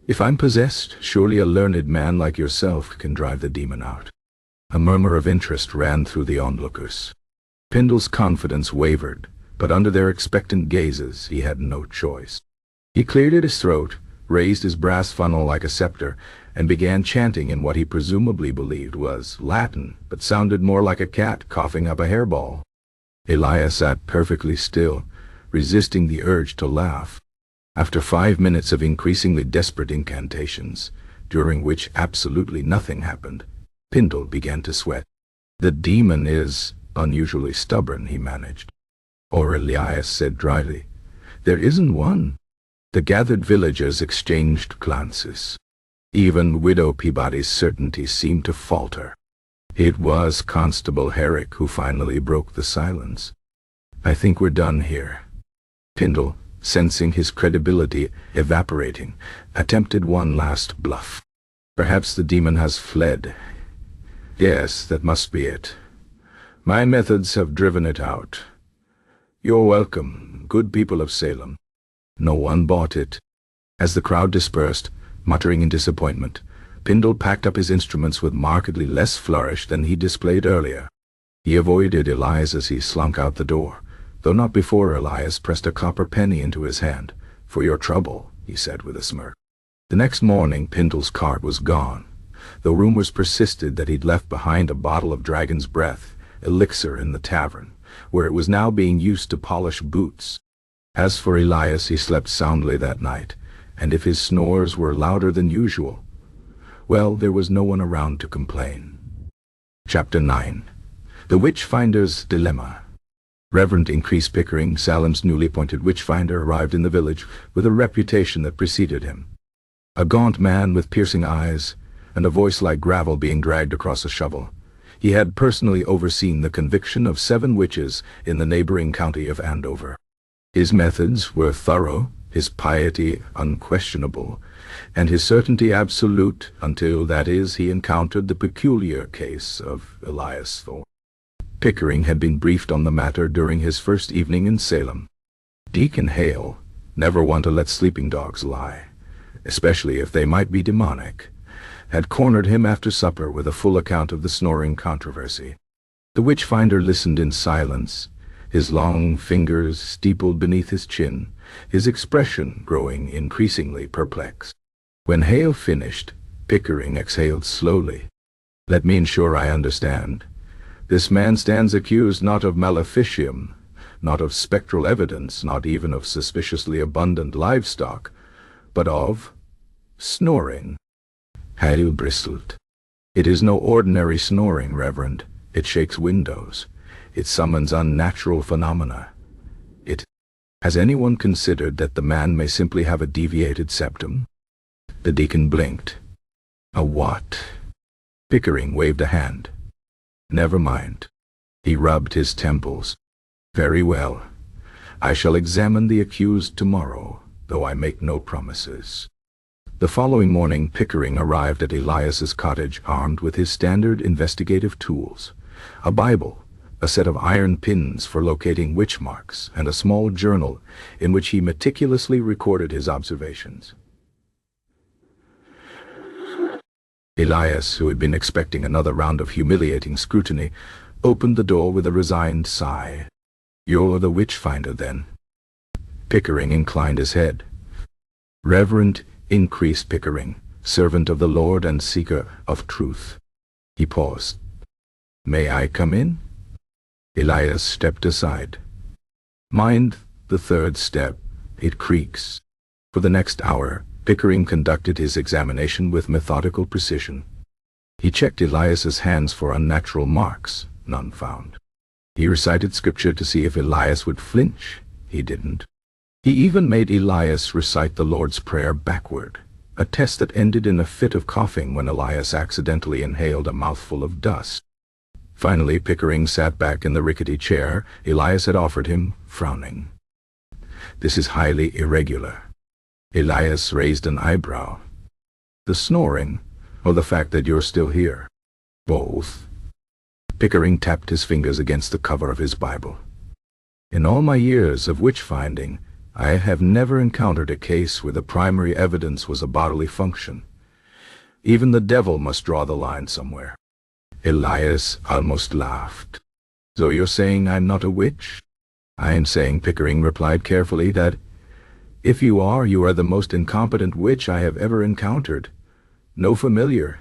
If I'm possessed, surely a learned man like yourself can drive the demon out." A murmur of interest ran through the onlookers. Pindle's confidence wavered, but under their expectant gazes he had no choice. He cleared at his throat, raised his brass funnel like a scepter, and began chanting in what he presumably believed was Latin, but sounded more like a cat coughing up a hairball. Elias sat perfectly still, resisting the urge to laugh. After 5 minutes of increasingly desperate incantations, during which absolutely nothing happened, Pindle began to sweat. "The demon is unusually stubborn," he managed. Or Elias said dryly, "There isn't one." The gathered villagers exchanged glances. Even Widow Peabody's certainty seemed to falter. It was Constable Herrick who finally broke the silence. "I think we're done here." Pindle, sensing his credibility evaporating, attempted one last bluff. "Perhaps the demon has fled." "Yes, that must be it. My methods have driven it out. You're welcome, good people of Salem." No one bought it. As the crowd dispersed, muttering in disappointment, Pindle packed up his instruments with markedly less flourish than he displayed earlier. He avoided Elias as he slunk out the door, though not before Elias pressed a copper penny into his hand. "For your trouble," he said with a smirk. The next morning Pindle's cart was gone, though rumors persisted that he'd left behind a bottle of dragon's breath, elixir in the tavern, where it was now being used to polish boots. As for Elias, he slept soundly that night, and if his snores were louder than usual, well, there was no one around to complain. Chapter 9. The Witchfinder's Dilemma. Reverend Increase Pickering, Salem's newly appointed Witchfinder, arrived in the village with a reputation that preceded him. A gaunt man with piercing eyes, and a voice like gravel being dragged across a shovel, he had personally overseen the conviction of 7 witches in the neighboring county of Andover. His methods were thorough, his piety unquestionable, and his certainty absolute until, that is, he encountered the peculiar case of Elias Thorne. Pickering had been briefed on the matter during his first evening in Salem. Deacon Hale, never one to let sleeping dogs lie, especially if they might be demonic, had cornered him after supper with a full account of the snoring controversy. The Witchfinder listened in silence, his long fingers steepled beneath his chin, his expression growing increasingly perplexed. When Hale finished, Pickering exhaled slowly. "Let me ensure I understand. This man stands accused not of maleficium, not of spectral evidence, not even of suspiciously abundant livestock, but of snoring." Hale bristled. "It is no ordinary snoring, Reverend. It shakes windows. It summons unnatural phenomena. Has anyone considered that the man may simply have a deviated septum?" The deacon blinked. "A what?" Pickering waved a hand. "Never mind." He rubbed his temples. "Very well. I shall examine the accused tomorrow, though I make no promises." The following morning Pickering arrived at Elias's cottage armed with his standard investigative tools: a Bible, a set of iron pins for locating witch marks, and a small journal in which he meticulously recorded his observations. Elias, who had been expecting another round of humiliating scrutiny, opened the door with a resigned sigh. "You're the Witchfinder, then?" Pickering inclined his head. "Reverend Increased Pickering, servant of the Lord and seeker of truth." He paused. "May I come in?" Elias stepped aside. "Mind the third step. It creaks." For the next hour, Pickering conducted his examination with methodical precision. He checked Elias's hands for unnatural marks. None found. He recited scripture to see if Elias would flinch. He didn't. He even made Elias recite the Lord's Prayer backward, a test that ended in a fit of coughing when Elias accidentally inhaled a mouthful of dust. Finally, Pickering sat back in the rickety chair Elias had offered him, frowning. "This is highly irregular." Elias raised an eyebrow. "The snoring, or the fact that you're still here?" "Both." Pickering tapped his fingers against the cover of his Bible. "In all my years of witch-finding, I have never encountered a case where the primary evidence was a bodily function. Even the devil must draw the line somewhere." Elias almost laughed. "So you're saying I'm not a witch?" "I am saying," Pickering replied carefully, "that if you are the most incompetent witch I have ever encountered. No familiar,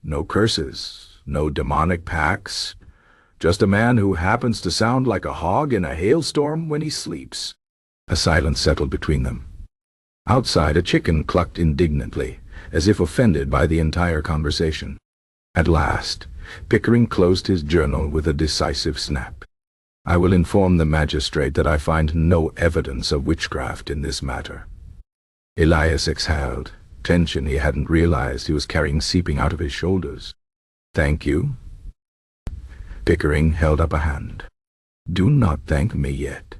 no curses, no demonic pacts, just a man who happens to sound like a hog in a hailstorm when he sleeps." A silence settled between them. Outside, a chicken clucked indignantly, as if offended by the entire conversation. At last, Pickering closed his journal with a decisive snap. "I will inform the magistrate that I find no evidence of witchcraft in this matter." Elias exhaled, tension he hadn't realized he was carrying seeping out of his shoulders. "Thank you." Pickering held up a hand. "Do not thank me yet.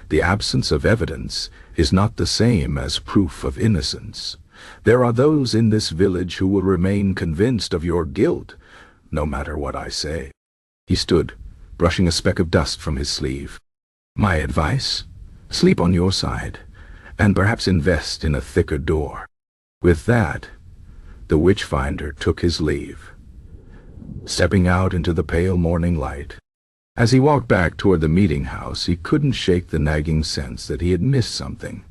The absence of evidence is not the same as proof of innocence. There are those in this village who will remain convinced of your guilt, no matter what I say." He stood, brushing a speck of dust from his sleeve. "My advice? Sleep on your side, and perhaps invest in a thicker door." With that, the Witchfinder took his leave, stepping out into the pale morning light. As he walked back toward the meeting house, he couldn't shake the nagging sense that he had missed something,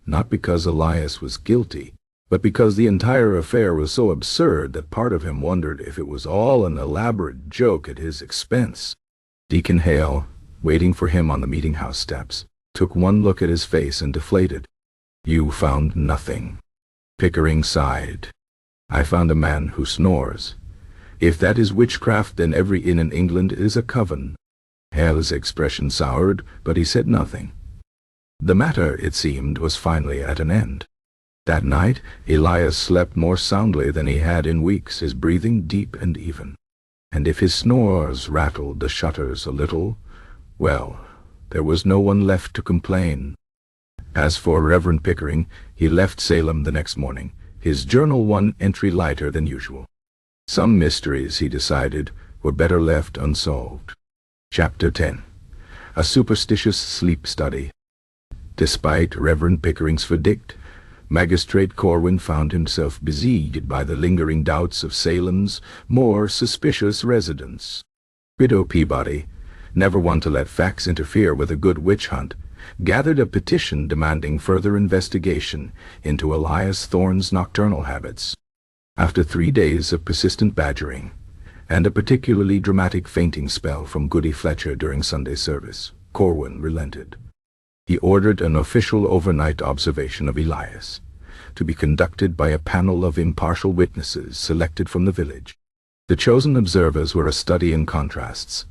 not because Elias was guilty, but because the entire affair was so absurd that part of him wondered if it was all an elaborate joke at his expense. Deacon Hale, waiting for him on the meeting house steps, took one look at his face and deflated. "You found nothing." Pickering sighed. "I found a man who snores. If that is witchcraft, then every inn in England is a coven." Hale's expression soured, but he said nothing. The matter, it seemed, was finally at an end. That night, Elias slept more soundly than he had in weeks, his breathing deep and even. And if his snores rattled the shutters a little, well, there was no one left to complain. As for Reverend Pickering, he left Salem the next morning, his journal one entry lighter than usual. Some mysteries, he decided, were better left unsolved. Chapter 10. A Superstitious Sleep Study. Despite Reverend Pickering's verdict, Magistrate Corwin found himself besieged by the lingering doubts of Salem's more suspicious residents. Widow Peabody, never one to let facts interfere with a good witch hunt, gathered a petition demanding further investigation into Elias Thorne's nocturnal habits. After 3 days of persistent badgering, and a particularly dramatic fainting spell from Goody Fletcher during Sunday service, Corwin relented. He ordered an official overnight observation of Elias, to be conducted by a panel of impartial witnesses selected from the village. The chosen observers were a study in contrasts.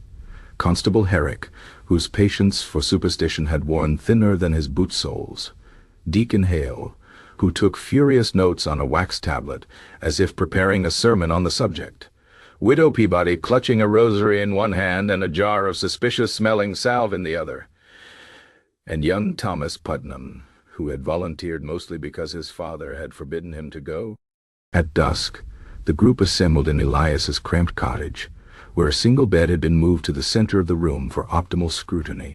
Constable Herrick, whose patience for superstition had worn thinner than his boot soles. Deacon Hale, who took furious notes on a wax tablet, as if preparing a sermon on the subject. Widow Peabody, clutching a rosary in one hand and a jar of suspicious-smelling salve in the other. And young Thomas Putnam, who had volunteered mostly because his father had forbidden him to go. At dusk, the group assembled in Elias's cramped cottage, where a single bed had been moved to the center of the room for optimal scrutiny.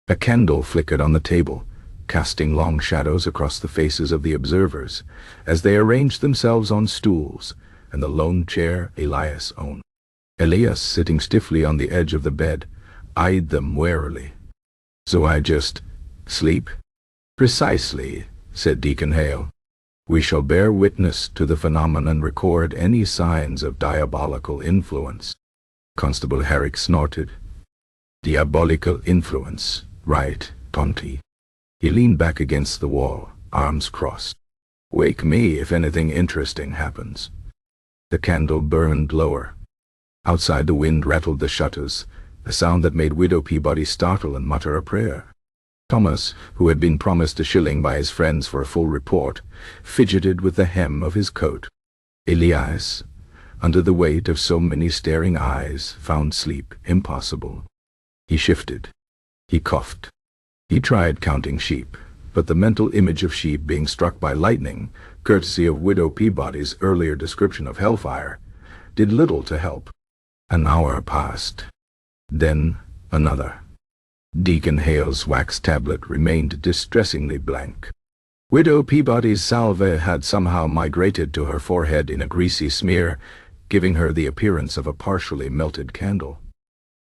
A candle flickered on the table, casting long shadows across the faces of the observers as they arranged themselves on stools and the lone chair Elias owned. Elias, sitting stiffly on the edge of the bed, eyed them warily. "So I just sleep?" "Precisely," said Deacon Hale. "We shall bear witness to the phenomenon and record any signs of diabolical influence." Constable Herrick snorted. "Diabolical influence, right, Tonty." He leaned back against the wall, arms crossed. "Wake me if anything interesting happens." The candle burned lower. Outside, the wind rattled the shutters, a sound that made Widow Peabody startle and mutter a prayer. Thomas, who had been promised a shilling by his friends for a full report, fidgeted with the hem of his coat. Elias, under the weight of so many staring eyes, found sleep impossible. He shifted. He coughed. He tried counting sheep, but the mental image of sheep being struck by lightning, courtesy of Widow Peabody's earlier description of hellfire, did little to help. An hour passed. Then another. Deacon Hale's wax tablet remained distressingly blank. Widow Peabody's salve had somehow migrated to her forehead in a greasy smear, giving her the appearance of a partially melted candle.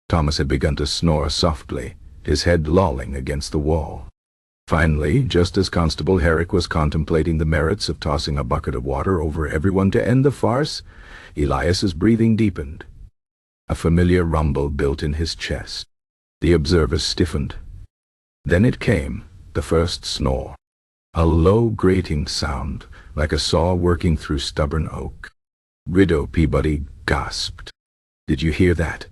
Thomas had begun to snore softly, his head lolling against the wall. Finally, just as Constable Herrick was contemplating the merits of tossing a bucket of water over everyone to end the farce, Elias's breathing deepened. A familiar rumble built in his chest. The observers stiffened. Then it came, the first snore. A low grating sound, like a saw working through stubborn oak. Widow Peabody gasped. "Did you hear that?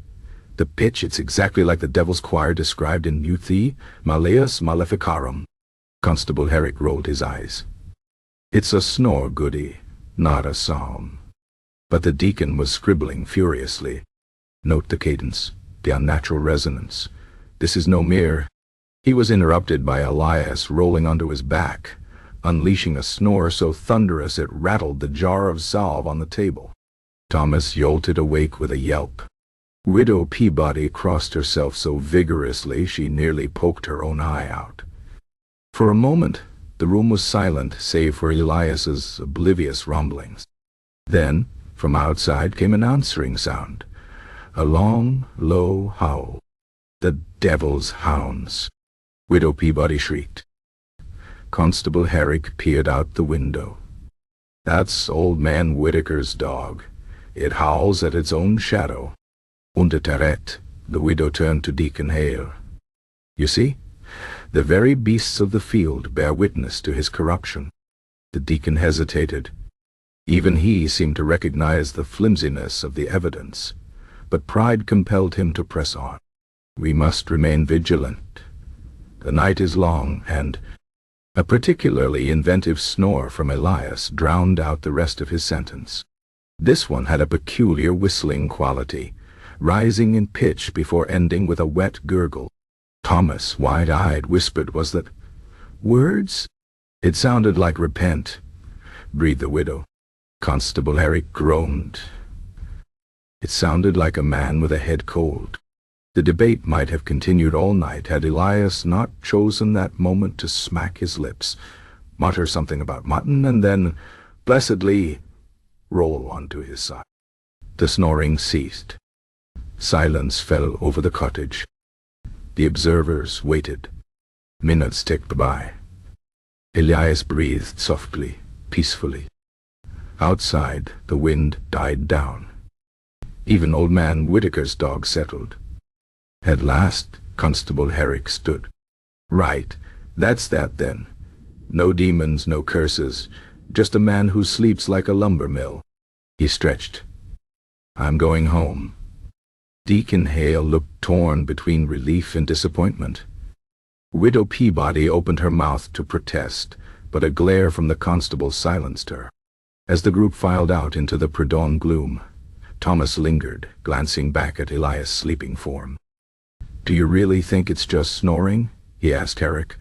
The pitch, it's exactly like the devil's choir described in Euthi Malleus Maleficarum." Constable Herrick rolled his eyes. "It's a snore, Goody, not a psalm." But the deacon was scribbling furiously. "Note the cadence, the unnatural resonance. This is no mere—" He was interrupted by Elias rolling onto his back, unleashing a snore so thunderous it rattled the jar of salve on the table. Thomas jolted awake with a yelp. Widow Peabody crossed herself so vigorously she nearly poked her own eye out. For a moment, the room was silent save for Elias's oblivious rumblings. Then, from outside came an answering sound, a long, low howl. "The devil's hounds!" Widow Peabody shrieked. Constable Herrick peered out the window. "That's old man Whitaker's dog. It howls at its own shadow." "Unterteret," the widow turned to Deacon Hale. "You see, the very beasts of the field bear witness to his corruption." The deacon hesitated. Even he seemed to recognize the flimsiness of the evidence, but pride compelled him to press on. "We must remain vigilant. The night is long, and—" A particularly inventive snore from Elias drowned out the rest of his sentence. This one had a peculiar whistling quality, rising in pitch before ending with a wet gurgle. Thomas, wide-eyed, whispered, "Was that words?" "It sounded like repent," breathed the widow. Constable Herrick groaned. It sounded like a man with a head cold. The debate might have continued all night had Elias not chosen that moment to smack his lips, mutter something about mutton, and then, blessedly, roll onto his side. The snoring ceased. Silence fell over the cottage. The observers waited. Minutes ticked by. Elias breathed softly, peacefully. Outside, the wind died down. Even old man Whitaker's dog settled. At last, Constable Herrick stood. "Right, that's that then. No demons, no curses, just a man who sleeps like a lumber mill." He stretched. "I'm going home." Deacon Hale looked torn between relief and disappointment. Widow Peabody opened her mouth to protest, but a glare from the constable silenced her. As the group filed out into the pre-dawn gloom, Thomas lingered, glancing back at Elias' sleeping form. "Do you really think it's just snoring?" he asked Herrick.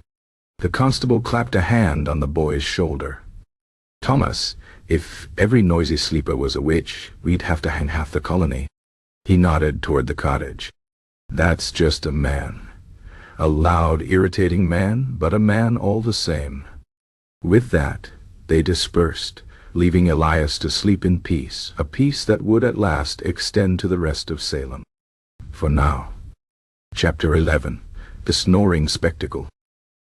The constable clapped a hand on the boy's shoulder. "Thomas, if every noisy sleeper was a witch, we'd have to hang half the colony." He nodded toward the cottage. "That's just a man. A loud, irritating man, but a man all the same." With that, they dispersed, leaving Elias to sleep in peace, a peace that would at last extend to the rest of Salem. For now. Chapter 11. The Snoring Spectacle.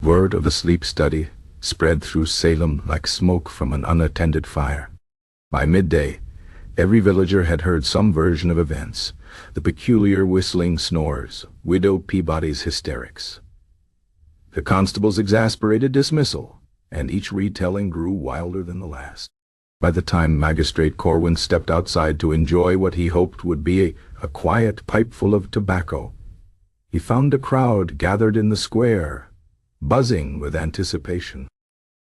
Word of the sleep study spread through Salem like smoke from an unattended fire. By midday, every villager had heard some version of events, the peculiar whistling snores, Widow Peabody's hysterics, the constable's exasperated dismissal, and each retelling grew wilder than the last. By the time Magistrate Corwin stepped outside to enjoy what he hoped would be a quiet pipeful of tobacco, he found a crowd gathered in the square, buzzing with anticipation.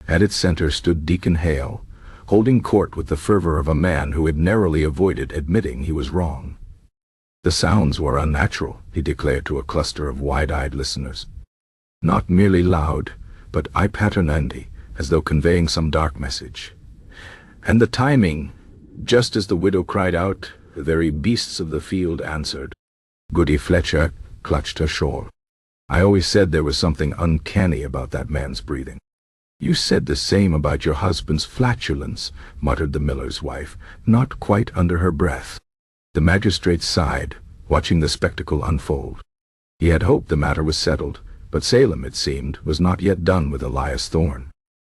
At its center stood Deacon Hale, holding court with the fervor of a man who had narrowly avoided admitting he was wrong. The sounds were unnatural, he declared to a cluster of wide-eyed listeners. Not merely loud, but eye-patternandy, as though conveying some dark message. And the timing, just as the widow cried out, the very beasts of the field answered. Goody Fletcher clutched her shawl. "I always said there was something uncanny about that man's breathing." "You said the same about your husband's flatulence," muttered the miller's wife, not quite under her breath. The magistrate sighed, watching the spectacle unfold. He had hoped the matter was settled, but Salem, it seemed, was not yet done with Elias Thorne.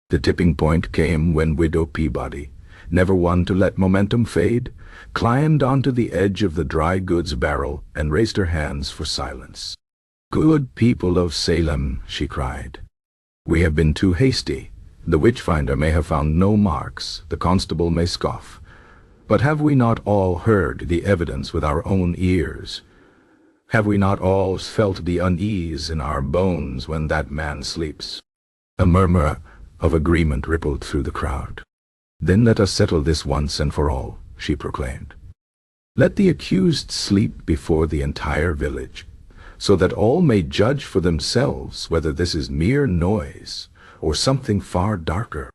The tipping point came when Widow Peabody, never one to let momentum fade, climbed onto the edge of the dry goods barrel and raised her hands for silence. "Good people of Salem," she cried. "We have been too hasty. The Witchfinder may have found no marks, the constable may scoff. But have we not all heard the evidence with our own ears? Have we not all felt the unease in our bones when that man sleeps?" A murmur of agreement rippled through the crowd. "Then let us settle this once and for all," she proclaimed. "Let the accused sleep before the entire village, so that all may judge for themselves whether this is mere noise or something far darker."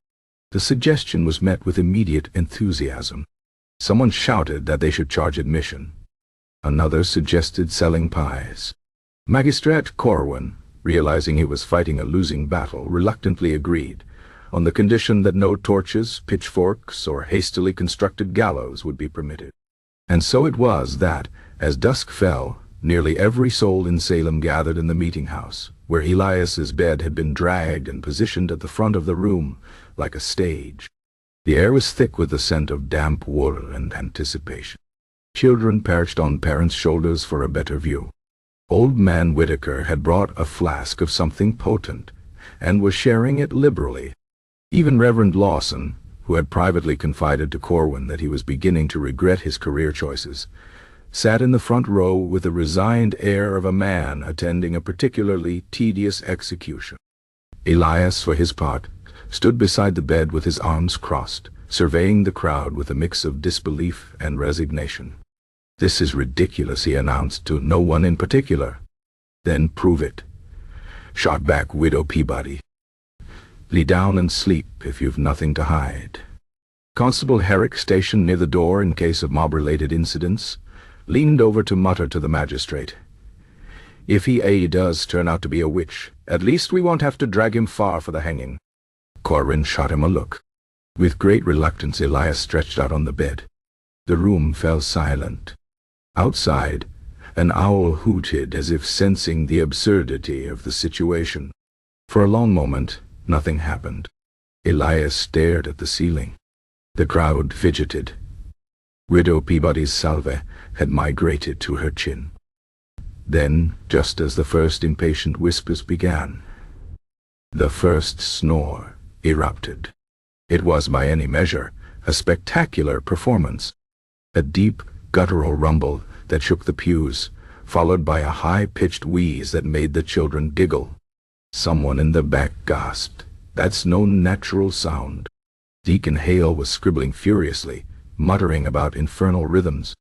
The suggestion was met with immediate enthusiasm. Someone shouted that they should charge admission. Another suggested selling pies. Magistrate Corwin, realizing he was fighting a losing battle, reluctantly agreed, on the condition that no torches, pitchforks, or hastily constructed gallows would be permitted. And so it was that, as dusk fell, nearly every soul in Salem gathered in the meeting-house, where Elias's bed had been dragged and positioned at the front of the room, like a stage. The air was thick with the scent of damp wool and anticipation. Children perched on parents' shoulders for a better view. Old man Whitaker had brought a flask of something potent, and was sharing it liberally. Even Reverend Lawson, who had privately confided to Corwin that he was beginning to regret his career choices, sat in the front row with the resigned air of a man attending a particularly tedious execution. Elias, for his part, stood beside the bed with his arms crossed, surveying the crowd with a mix of disbelief and resignation. "This is ridiculous," he announced to no one in particular. "Then prove it," shot back Widow Peabody. "Lie down and sleep if you've nothing to hide." Constable Herrick, stationed near the door in case of mob-related incidents, leaned over to mutter to the magistrate. "If he does turn out to be a witch, at least we won't have to drag him far for the hanging." Corwin shot him a look. With great reluctance, Elias stretched out on the bed. The room fell silent. Outside, An owl hooted as if sensing the absurdity of the situation. For a long moment, nothing happened. Elias stared at the ceiling. The crowd fidgeted. Widow Peabody's salve had migrated to her chin. Then, just as the first impatient whispers began, the first snore erupted. It was, by any measure, a spectacular performance. A deep, guttural rumble that shook the pews, followed by a high-pitched wheeze that made the children giggle. Someone in the back gasped. "That's no natural sound." Deacon Hale was scribbling furiously, muttering about infernal rhythms.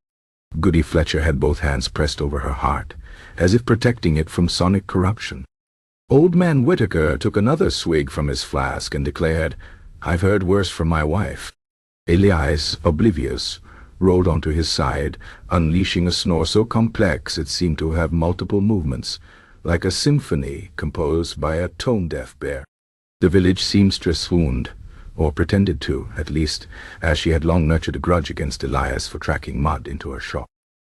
Goody Fletcher had both hands pressed over her heart, as if protecting it from sonic corruption. Old Man Whitaker took another swig from his flask and declared, "I've heard worse from my wife." Elias, oblivious, rolled onto his side, unleashing a snore so complex it seemed to have multiple movements, like a symphony composed by a tone-deaf bear. The village seamstress swooned, or pretended to, at least, as she had long nurtured a grudge against Elias for tracking mud into her shop.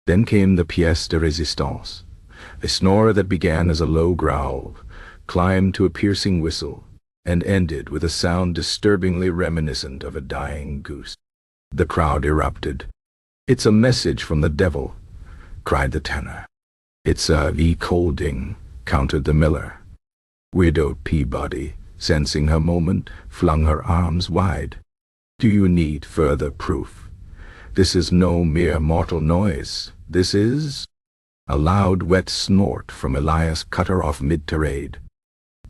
Then came the pièce de résistance, a snore that began as a low growl, climbed to a piercing whistle, and ended with a sound disturbingly reminiscent of a dying goose. The crowd erupted. "It's a message from the devil," cried the tenor. "It's a e-colding," countered the miller. Widow Peabody, sensing her moment, flung her arms wide. "Do you need further proof? This is no mere mortal noise. This is—" A loud, wet snort from Elias cut her off mid-tirade.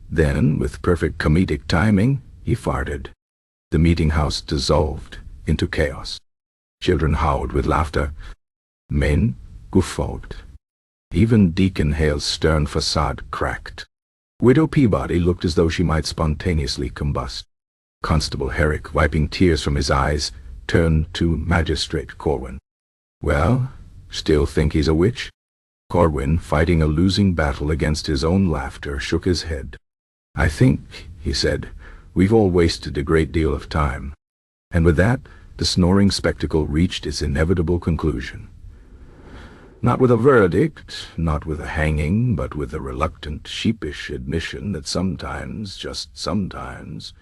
Then, with perfect comedic timing, he farted. The meeting-house dissolved into chaos. Children howled with laughter. Men guffawed. Even Deacon Hale's stern facade cracked. Widow Peabody looked as though she might spontaneously combust. Constable Herrick, wiping tears from his eyes, turned to Magistrate Corwin. "Well, still think he's a witch?" Corwin, fighting a losing battle against his own laughter, shook his head. "I think," he said, "we've all wasted a great deal of time." And with that, the snoring spectacle reached its inevitable conclusion. Not with a verdict, not with a hanging, but with a reluctant, sheepish admission that sometimes, just sometimes,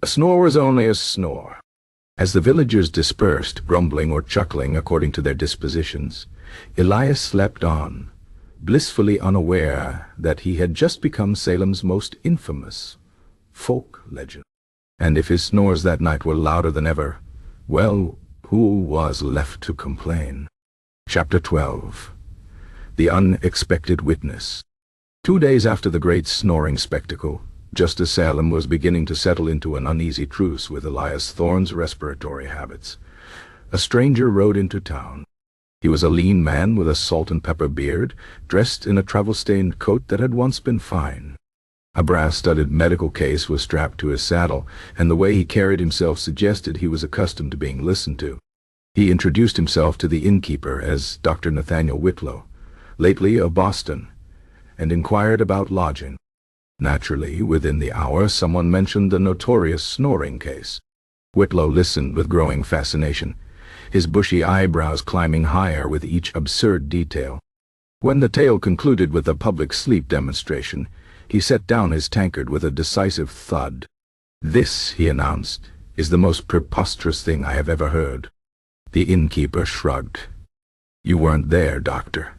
a snore was only a snore. As the villagers dispersed, grumbling or chuckling according to their dispositions, Elias slept on, blissfully unaware that he had just become Salem's most infamous folk legend. And if his snores that night were louder than ever, well, who was left to complain? Chapter 12. The Unexpected Witness. 2 days after the great snoring spectacle, just as Salem was beginning to settle into an uneasy truce with Elias Thorne's respiratory habits, a stranger rode into town. He was a lean man with a salt-and-pepper beard, dressed in a travel-stained coat that had once been fine. A brass-studded medical case was strapped to his saddle, and the way he carried himself suggested he was accustomed to being listened to. He introduced himself to the innkeeper as Dr. Nathaniel Whitlow, lately of Boston, and inquired about lodging. Naturally, within the hour, someone mentioned the notorious snoring case. Whitlow listened with growing fascination, his bushy eyebrows climbing higher with each absurd detail. When the tale concluded with a public sleep demonstration, he set down his tankard with a decisive thud. "This," he announced, "is the most preposterous thing I have ever heard." The innkeeper shrugged. "You weren't there, doctor.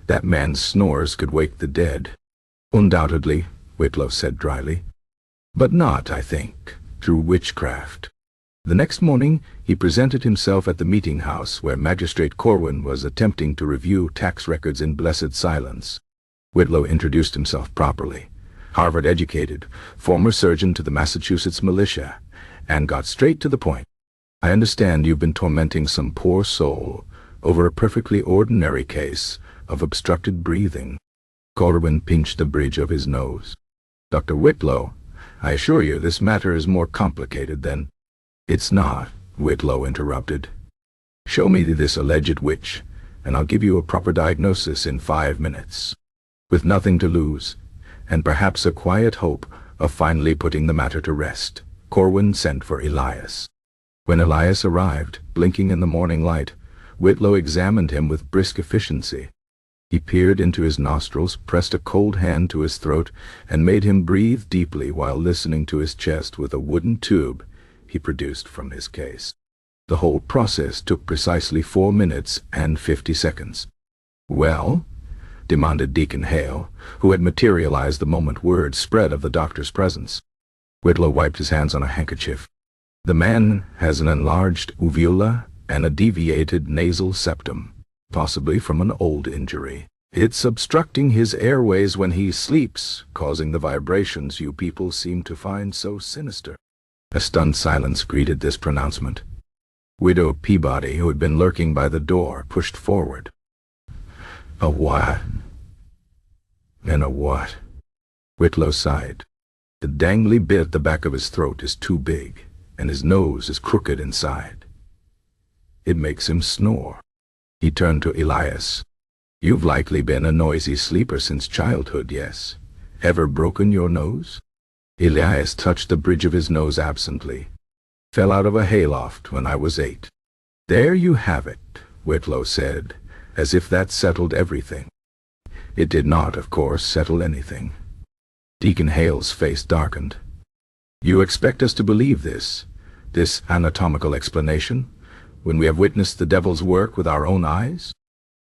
That man's snores could wake the dead." "Undoubtedly," Whitlow said dryly. "But not, I think, through witchcraft." The next morning he presented himself at the meeting-house where Magistrate Corwin was attempting to review tax records in blessed silence. Whitlow introduced himself properly. Harvard-educated, former surgeon to the Massachusetts militia, and got straight to the point. "I understand you've been tormenting some poor soul over a perfectly ordinary case of obstructed breathing." Corwin pinched the bridge of his nose. "Dr. Whitlow, I assure you this matter is more complicated than—" "It's not," Whitlow interrupted. "Show me this alleged witch, and I'll give you a proper diagnosis in 5 minutes." With nothing to lose, and perhaps a quiet hope of finally putting the matter to rest, Corwin sent for Elias. When Elias arrived, blinking in the morning light, Whitlow examined him with brisk efficiency. He peered into his nostrils, pressed a cold hand to his throat, and made him breathe deeply while listening to his chest with a wooden tube he produced from his case. The whole process took precisely 4 minutes and 50 seconds. "Well?" demanded Deacon Hale, who had materialized the moment word spread of the doctor's presence. Whitlow wiped his hands on a handkerchief. "The man has an enlarged uvula and a deviated nasal septum, possibly from an old injury. It's obstructing his airways when he sleeps, causing the vibrations you people seem to find so sinister." A stunned silence greeted this pronouncement. Widow Peabody, who had been lurking by the door, pushed forward. "A what? And a what?" Whitlow sighed. "The dangly bit at the back of his throat is too big, and his nose is crooked inside. It makes him snore." He turned to Elias. "You've likely been a noisy sleeper since childhood, yes? Ever broken your nose?" Elias touched the bridge of his nose absently. "Fell out of a hayloft when I was 8. "There you have it," Whitlow said, as if that settled everything. It did not, of course, settle anything. Deacon Hale's face darkened. "You expect us to believe this anatomical explanation, when we have witnessed the devil's work with our own eyes?"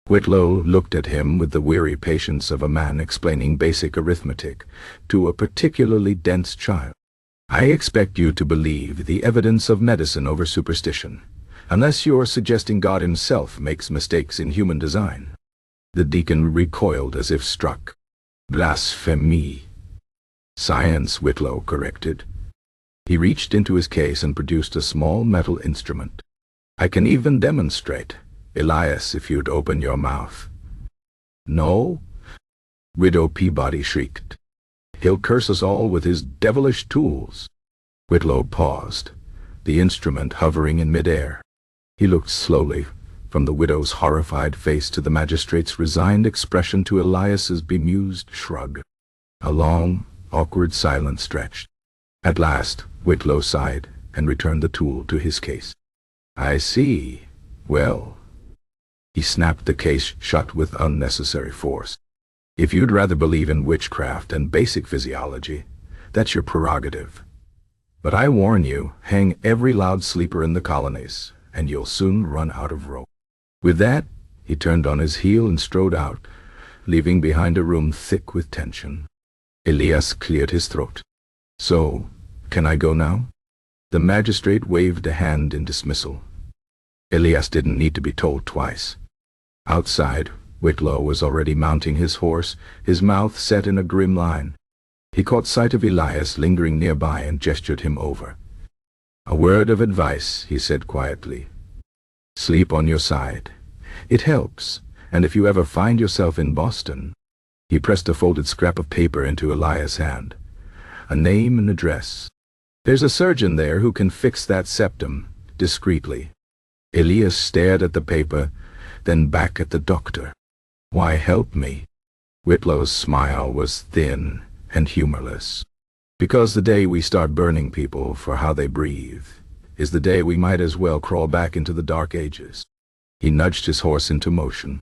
Whitlow looked at him with the weary patience of a man explaining basic arithmetic to a particularly dense child. "I expect you to believe the evidence of medicine over superstition, unless you're suggesting God himself makes mistakes in human design." The deacon recoiled as if struck. "Blasphemy." "Science," Whitlow corrected. He reached into his case and produced a small metal instrument. "I can even demonstrate. Elias, if you'd open your mouth." "No?" Widow Peabody shrieked. "He'll curse us all with his devilish tools." Whitlow paused, the instrument hovering in midair. He looked slowly from the widow's horrified face to the magistrate's resigned expression to Elias's bemused shrug. A long, awkward silence stretched. At last, Whitlow sighed and returned the tool to his case. "I see. Well." He snapped the case shut with unnecessary force. "If you'd rather believe in witchcraft and basic physiology, that's your prerogative. But I warn you, hang every loud sleeper in the colonies, and you'll soon run out of rope." With that, he turned on his heel and strode out, leaving behind a room thick with tension. Elias cleared his throat. "So, can I go now?" The magistrate waved a hand in dismissal. Elias didn't need to be told twice. Outside, Whitlow was already mounting his horse, his mouth set in a grim line. He caught sight of Elias lingering nearby and gestured him over. "A word of advice," he said quietly. "Sleep on your side. It helps, and if you ever find yourself in Boston—" He pressed a folded scrap of paper into Elias' hand. "A name and address. There's a surgeon there who can fix that septum, discreetly." Elias stared at the paper, then back at the doctor. "Why help me?" Whitlow's smile was thin and humorless. "Because the day we start burning people for how they breathe is the day we might as well crawl back into the Dark Ages." He nudged his horse into motion.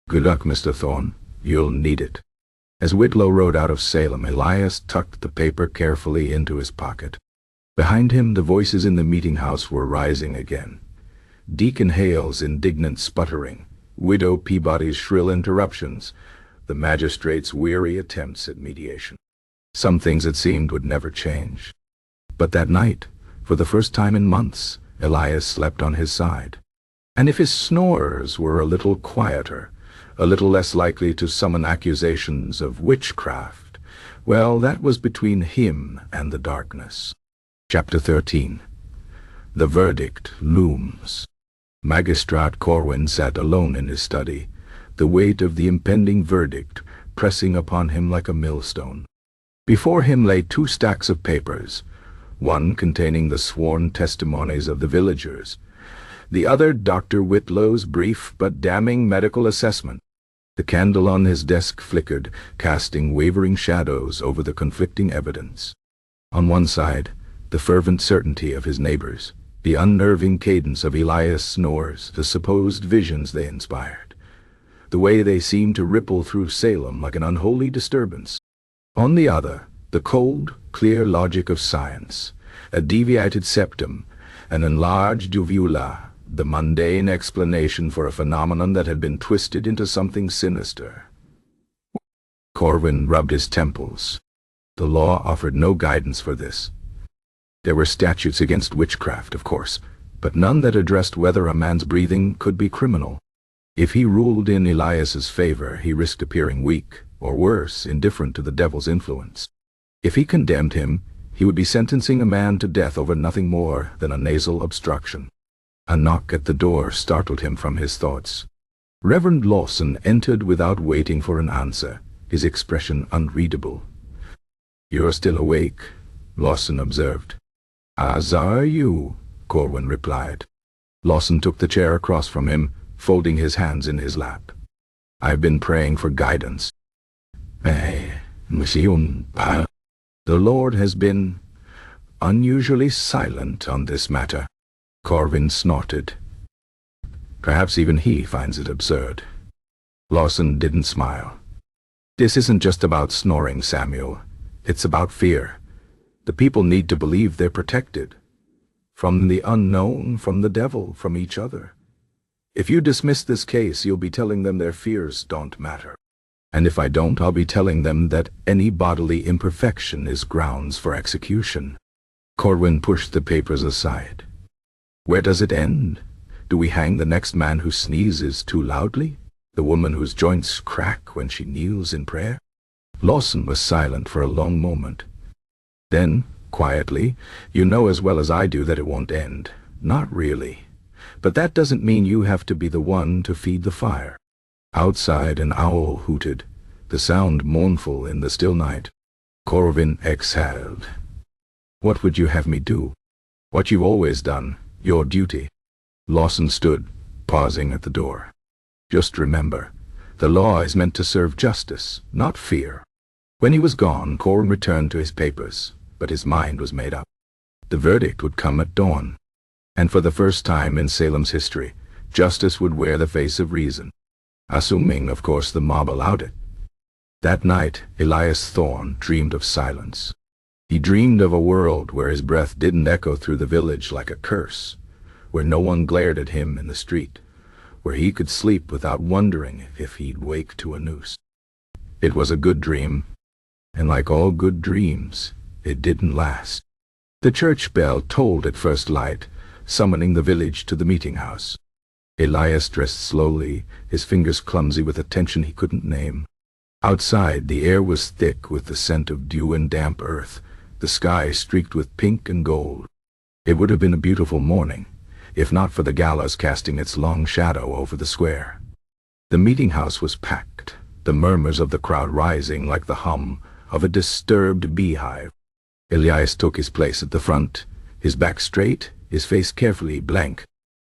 "Good luck, Mr. Thorne. You'll need it." As Whitlow rode out of Salem, Elias tucked the paper carefully into his pocket. Behind him, the voices in the meeting house were rising again. Deacon Hale's indignant sputtering, Widow Peabody's shrill interruptions, the magistrate's weary attempts at mediation. Some things, it seemed, would never change. But that night, for the first time in months, Elias slept on his side. And if his snorers were a little quieter, a little less likely to summon accusations of witchcraft, well, that was between him and the darkness. Chapter 13. The verdict looms. Magistrate Corwin sat alone in his study, the weight of the impending verdict pressing upon him like a millstone. Before him lay 2 stacks of papers, one containing the sworn testimonies of the villagers, the other Dr. Whitlow's brief but damning medical assessment. The candle on his desk flickered, casting wavering shadows over the conflicting evidence. On one side, the fervent certainty of his neighbors, The unnerving cadence of Elias' snores, the supposed visions they inspired, the way they seemed to ripple through Salem like an unholy disturbance. On the other, the cold, clear logic of science, a deviated septum, an enlarged uvula, the mundane explanation for a phenomenon that had been twisted into something sinister. Corwin rubbed his temples. The law offered no guidance for this. There were statutes against witchcraft, of course, but none that addressed whether a man's breathing could be criminal. If he ruled in Elias's favor, he risked appearing weak, or worse, indifferent to the devil's influence. If he condemned him, he would be sentencing a man to death over nothing more than a nasal obstruction. A knock at the door startled him from his thoughts. Reverend Lawson entered without waiting for an answer, his expression unreadable. "You're still awake," Lawson observed. "As are you," Corwin replied. Lawson took the chair across from him, folding his hands in his lap. "I've been praying for guidance. The Lord has been unusually silent on this matter." Corwin snorted. Perhaps even he finds it absurd. Lawson didn't smile. "This isn't just about snoring, Samuel. It's about fear. The people need to believe they're protected. From the unknown, from the devil, from each other. If you dismiss this case, you'll be telling them their fears don't matter. And if I don't, I'll be telling them that any bodily imperfection is grounds for execution." Corwin pushed the papers aside. "Where does it end? Do we hang the next man who sneezes too loudly? The woman whose joints crack when she kneels in prayer?" Lawson was silent for a long moment. Then, quietly, "You know as well as I do that it won't end. Not really. But that doesn't mean you have to be the one to feed the fire." Outside an owl hooted, the sound mournful in the still night. Corwin exhaled. "What would you have me do?" "What you've always done. Your duty." Lawson stood, pausing at the door. "Just remember, the law is meant to serve justice, not fear." When he was gone, Corwin returned to his papers, but his mind was made up. The verdict would come at dawn. And for the first time in Salem's history, justice would wear the face of reason. Assuming, of course, the mob allowed it. That night, Elias Thorne dreamed of silence. He dreamed of a world where his breath didn't echo through the village like a curse, where no one glared at him in the street, where he could sleep without wondering if he'd wake to a noose. It was a good dream, and like all good dreams, it didn't last. The church bell tolled at first light, summoning the village to the meeting house. Elias dressed slowly, his fingers clumsy with a tension he couldn't name. Outside, the air was thick with the scent of dew and damp earth, the sky streaked with pink and gold. It would have been a beautiful morning, if not for the gallows casting its long shadow over the square. The meeting house was packed, the murmurs of the crowd rising like the hum of a disturbed beehive. Elias took his place at the front, his back straight, his face carefully blank.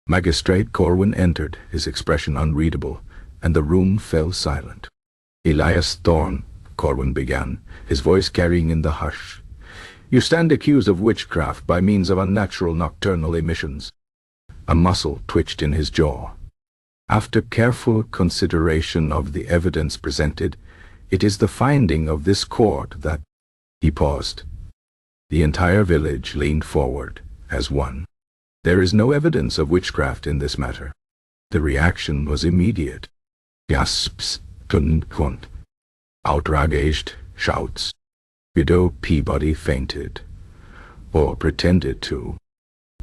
Magistrate Corwin entered, his expression unreadable, and the room fell silent. "Elias Thorne," Corwin began, his voice carrying in the hush, "you stand accused of witchcraft by means of unnatural nocturnal emissions." A muscle twitched in his jaw. "After careful consideration of the evidence presented, it is the finding of this court that—" He paused. The entire village leaned forward, as one. "There is no evidence of witchcraft in this matter." The reaction was immediate. Gasps, Kunt, outraged shouts. Widow Peabody fainted, or pretended to.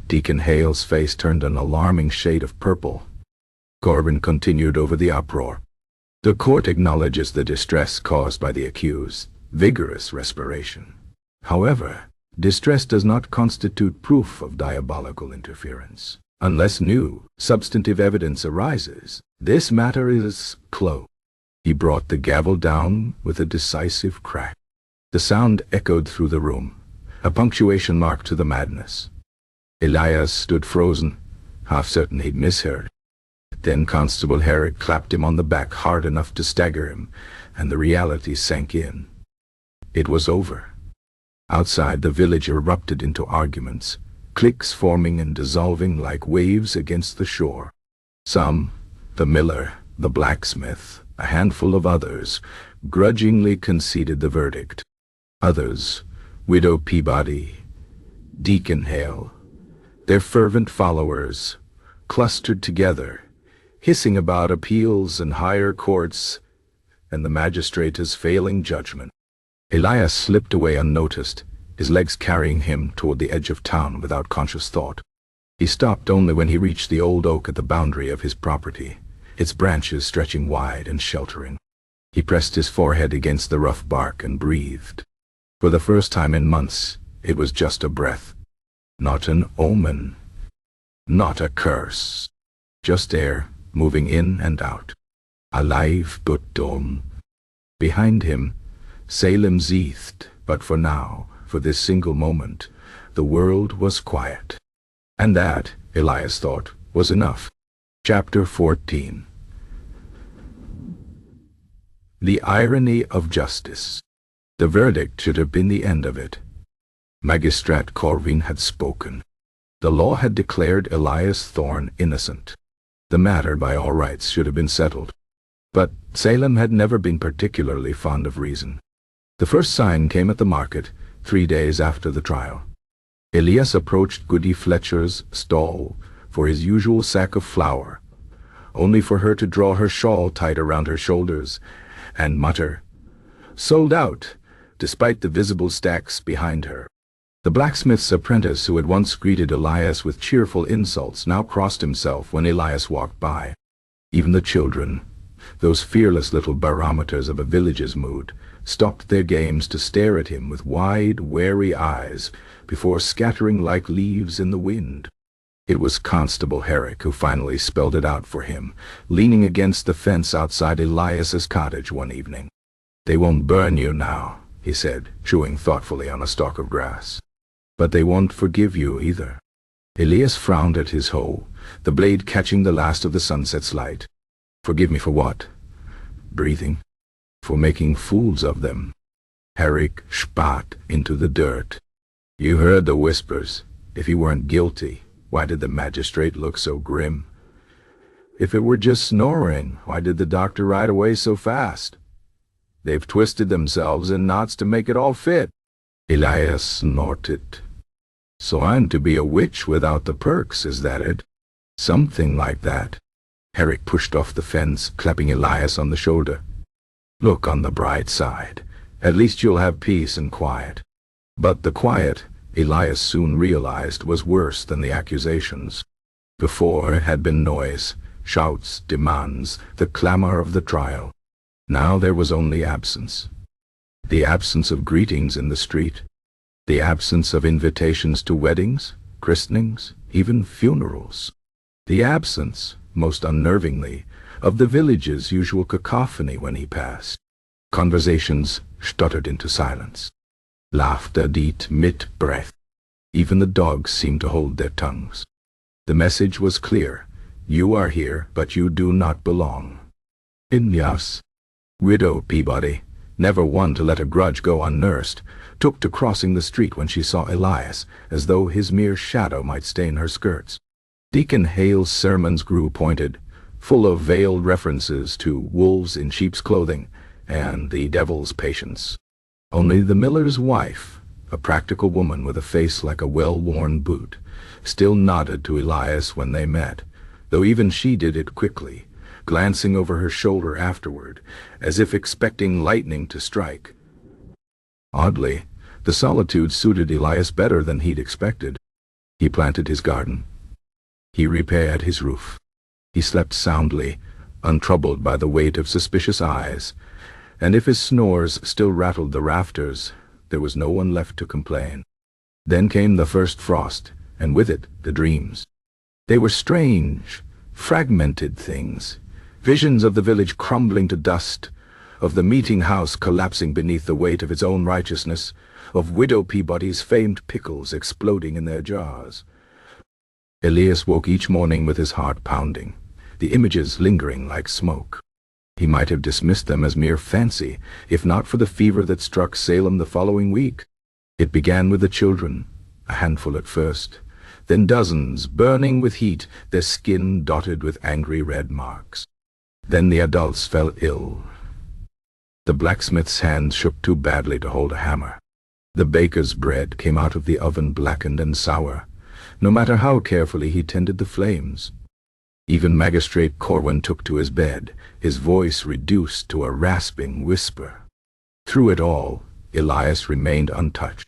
Deacon Hale's face turned an alarming shade of purple. Corwin continued over the uproar. "The court acknowledges the distress caused by the accused. Vigorous respiration. However, distress does not constitute proof of diabolical interference. Unless new, substantive evidence arises, this matter is closed." He brought the gavel down with a decisive crack. The sound echoed through the room, a punctuation mark to the madness. Elias stood frozen, half certain he'd misheard. Then Constable Herrick clapped him on the back hard enough to stagger him, and the reality sank in. It was over. Outside, the village erupted into arguments, cliques forming and dissolving like waves against the shore. Some, the miller, the blacksmith, a handful of others, grudgingly conceded the verdict. Others, Widow Peabody, Deacon Hale, their fervent followers, clustered together, hissing about appeals and higher courts and the magistrate's failing judgment. Elias slipped away unnoticed, his legs carrying him toward the edge of town without conscious thought. He stopped only when he reached the old oak at the boundary of his property, its branches stretching wide and sheltering. He pressed his forehead against the rough bark and breathed. For the first time in months, it was just a breath. Not an omen. Not a curse. Just air, moving in and out. Alive but dumb. Behind him, Salem seethed, but for now, for this single moment, the world was quiet. And that, Elias thought, was enough. Chapter 14. The irony of justice. The verdict should have been the end of it. Magistrat Corvin had spoken. The law had declared Elias Thorne innocent. The matter, by all rights, should have been settled. But Salem had never been particularly fond of reason. The first sign came at the market, 3 days after the trial. Elias approached Goody Fletcher's stall for his usual sack of flour, only for her to draw her shawl tight around her shoulders and mutter, "Sold out," despite the visible stacks behind her. The blacksmith's apprentice, who had once greeted Elias with cheerful insults, now crossed himself when Elias walked by. Even the children, those fearless little barometers of a village's mood, stopped their games to stare at him with wide, wary eyes before scattering like leaves in the wind. It was Constable Herrick who finally spelled it out for him, leaning against the fence outside Elias's cottage one evening. "They won't burn you now," he said, chewing thoughtfully on a stalk of grass. "But they won't forgive you either." Elias frowned at his hoe, the blade catching the last of the sunset's light. "Forgive me for what?" "Breathing. For making fools of them." Herrick spat into the dirt. "You heard the whispers. If he weren't guilty, why did the magistrate look so grim? If it were just snoring, why did the doctor ride away so fast? They've twisted themselves in knots to make it all fit." Elias snorted. "So I'm to be a witch without the perks, is that it?" "Something like that." Herrick pushed off the fence, clapping Elias on the shoulder. "Look on the bright side. At least you'll have peace and quiet." But the quiet, Elias soon realized, was worse than the accusations. Before had been noise, shouts, demands, the clamor of the trial. Now there was only absence. The absence of greetings in the street. The absence of invitations to weddings, christenings, even funerals. The absence, most unnervingly, of the village's usual cacophony when he passed. Conversations stuttered into silence. Laughter died mid-breath. Even the dogs seemed to hold their tongues. The message was clear. You are here, but you do not belong. Inyas. Widow Peabody, never one to let a grudge go unnursed, took to crossing the street when she saw Elias, as though his mere shadow might stain her skirts. Deacon Hale's sermons grew pointed, full of veiled references to wolves in sheep's clothing and the devil's patience. Only the miller's wife, a practical woman with a face like a well-worn boot, still nodded to Elias when they met, though even she did it quickly, glancing over her shoulder afterward, as if expecting lightning to strike. Oddly, the solitude suited Elias better than he'd expected. He planted his garden. He repaired his roof. He slept soundly, untroubled by the weight of suspicious eyes, and if his snores still rattled the rafters, there was no one left to complain. Then came the first frost, and with it the dreams. They were strange, fragmented things, visions of the village crumbling to dust, of the meeting house collapsing beneath the weight of its own righteousness, of Widow Peabody's famed pickles exploding in their jars. Elias woke each morning with his heart pounding, the images lingering like smoke. He might have dismissed them as mere fancy, if not for the fever that struck Salem the following week. It began with the children, a handful at first, then dozens, burning with heat, their skin dotted with angry red marks. Then the adults fell ill. The blacksmith's hands shook too badly to hold a hammer. The baker's bread came out of the oven blackened and sour, no matter how carefully he tended the flames. Even Magistrate Corwin took to his bed, his voice reduced to a rasping whisper. Through it all, Elias remained untouched.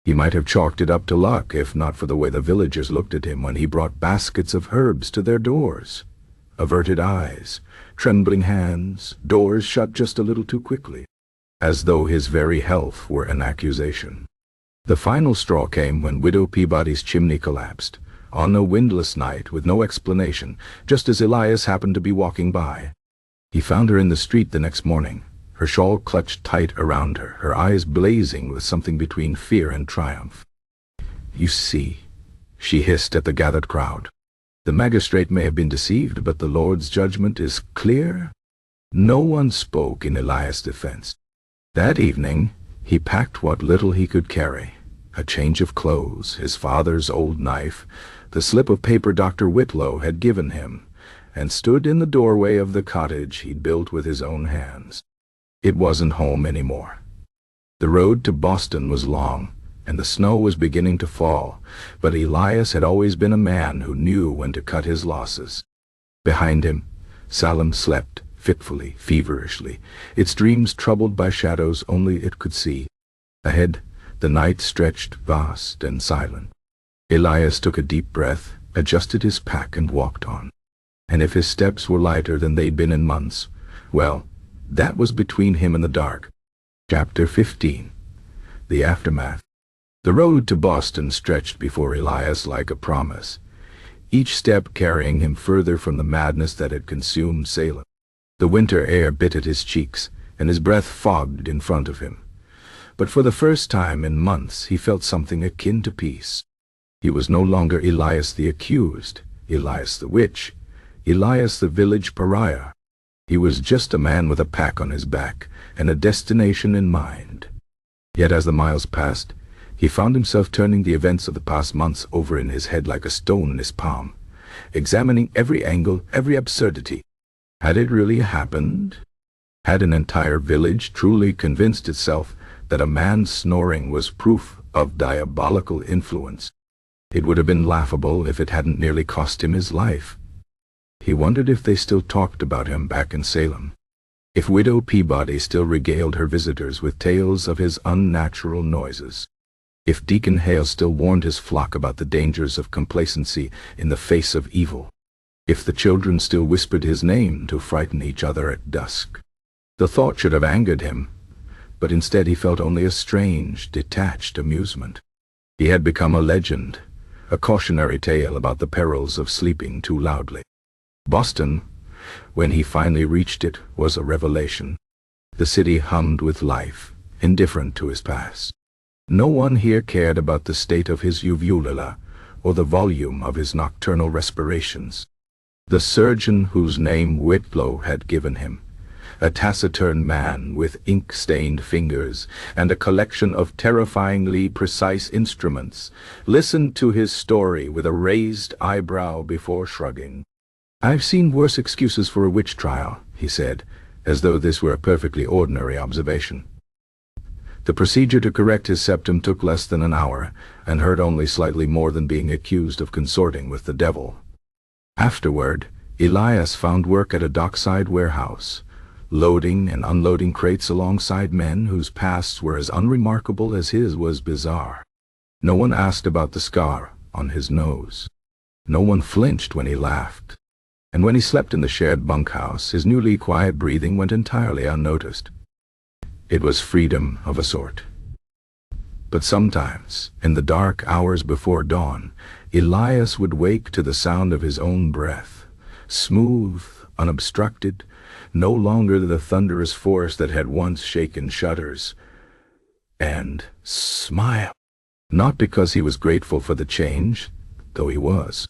He might have chalked it up to luck if not for the way the villagers looked at him when he brought baskets of herbs to their doors. Averted eyes, trembling hands, doors shut just a little too quickly, as though his very health were an accusation. The final straw came when Widow Peabody's chimney collapsed, on a windless night with no explanation, just as Elias happened to be walking by. He found her in the street the next morning, her shawl clutched tight around her, her eyes blazing with something between fear and triumph. "You see," she hissed at the gathered crowd. "The magistrate may have been deceived, but the Lord's judgment is clear." No one spoke in Elias' defense. That evening, he packed what little he could carry, a change of clothes, his father's old knife, the slip of paper Dr. Whitlow had given him, and stood in the doorway of the cottage he'd built with his own hands. It wasn't home anymore. The road to Boston was long, and the snow was beginning to fall, but Elias had always been a man who knew when to cut his losses. Behind him, Salem slept, fitfully, feverishly, its dreams troubled by shadows only it could see. Ahead, the night stretched vast and silent. Elias took a deep breath, adjusted his pack, and walked on. And if his steps were lighter than they'd been in months, well, that was between him and the dark. Chapter 15. The Aftermath. The road to Boston stretched before Elias like a promise, each step carrying him further from the madness that had consumed Salem. The winter air bit at his cheeks, and his breath fogged in front of him. But for the first time in months he felt something akin to peace. He was no longer Elias the accused, Elias the witch, Elias the village pariah. He was just a man with a pack on his back and a destination in mind. Yet as the miles passed, he found himself turning the events of the past months over in his head like a stone in his palm, examining every angle, every absurdity. Had it really happened? Had an entire village truly convinced itself that a man snoring was proof of diabolical influence? It would have been laughable if it hadn't nearly cost him his life. He wondered if they still talked about him back in Salem, if Widow Peabody still regaled her visitors with tales of his unnatural noises, if Deacon Hale still warned his flock about the dangers of complacency in the face of evil, if the children still whispered his name to frighten each other at dusk. The thought should have angered him, but instead he felt only a strange, detached amusement. He had become a legend, a cautionary tale about the perils of sleeping too loudly. Boston, when he finally reached it, was a revelation. The city hummed with life, indifferent to his past. No one here cared about the state of his uvula or the volume of his nocturnal respirations. The surgeon whose name Whitlow had given him, a taciturn man with ink-stained fingers and a collection of terrifyingly precise instruments, listened to his story with a raised eyebrow before shrugging. "I've seen worse excuses for a witch trial," he said, as though this were a perfectly ordinary observation. The procedure to correct his septum took less than an hour, and hurt only slightly more than being accused of consorting with the devil. Afterward, Elias found work at a dockside warehouse, loading and unloading crates alongside men whose pasts were as unremarkable as his was bizarre. No one asked about the scar on his nose. No one flinched when he laughed. And when he slept in the shared bunkhouse, his newly quiet breathing went entirely unnoticed. It was freedom of a sort. But sometimes, in the dark hours before dawn, Elias would wake to the sound of his own breath, smooth, unobstructed, no longer the thunderous force that had once shaken shutters, and smile. Not because he was grateful for the change, though he was.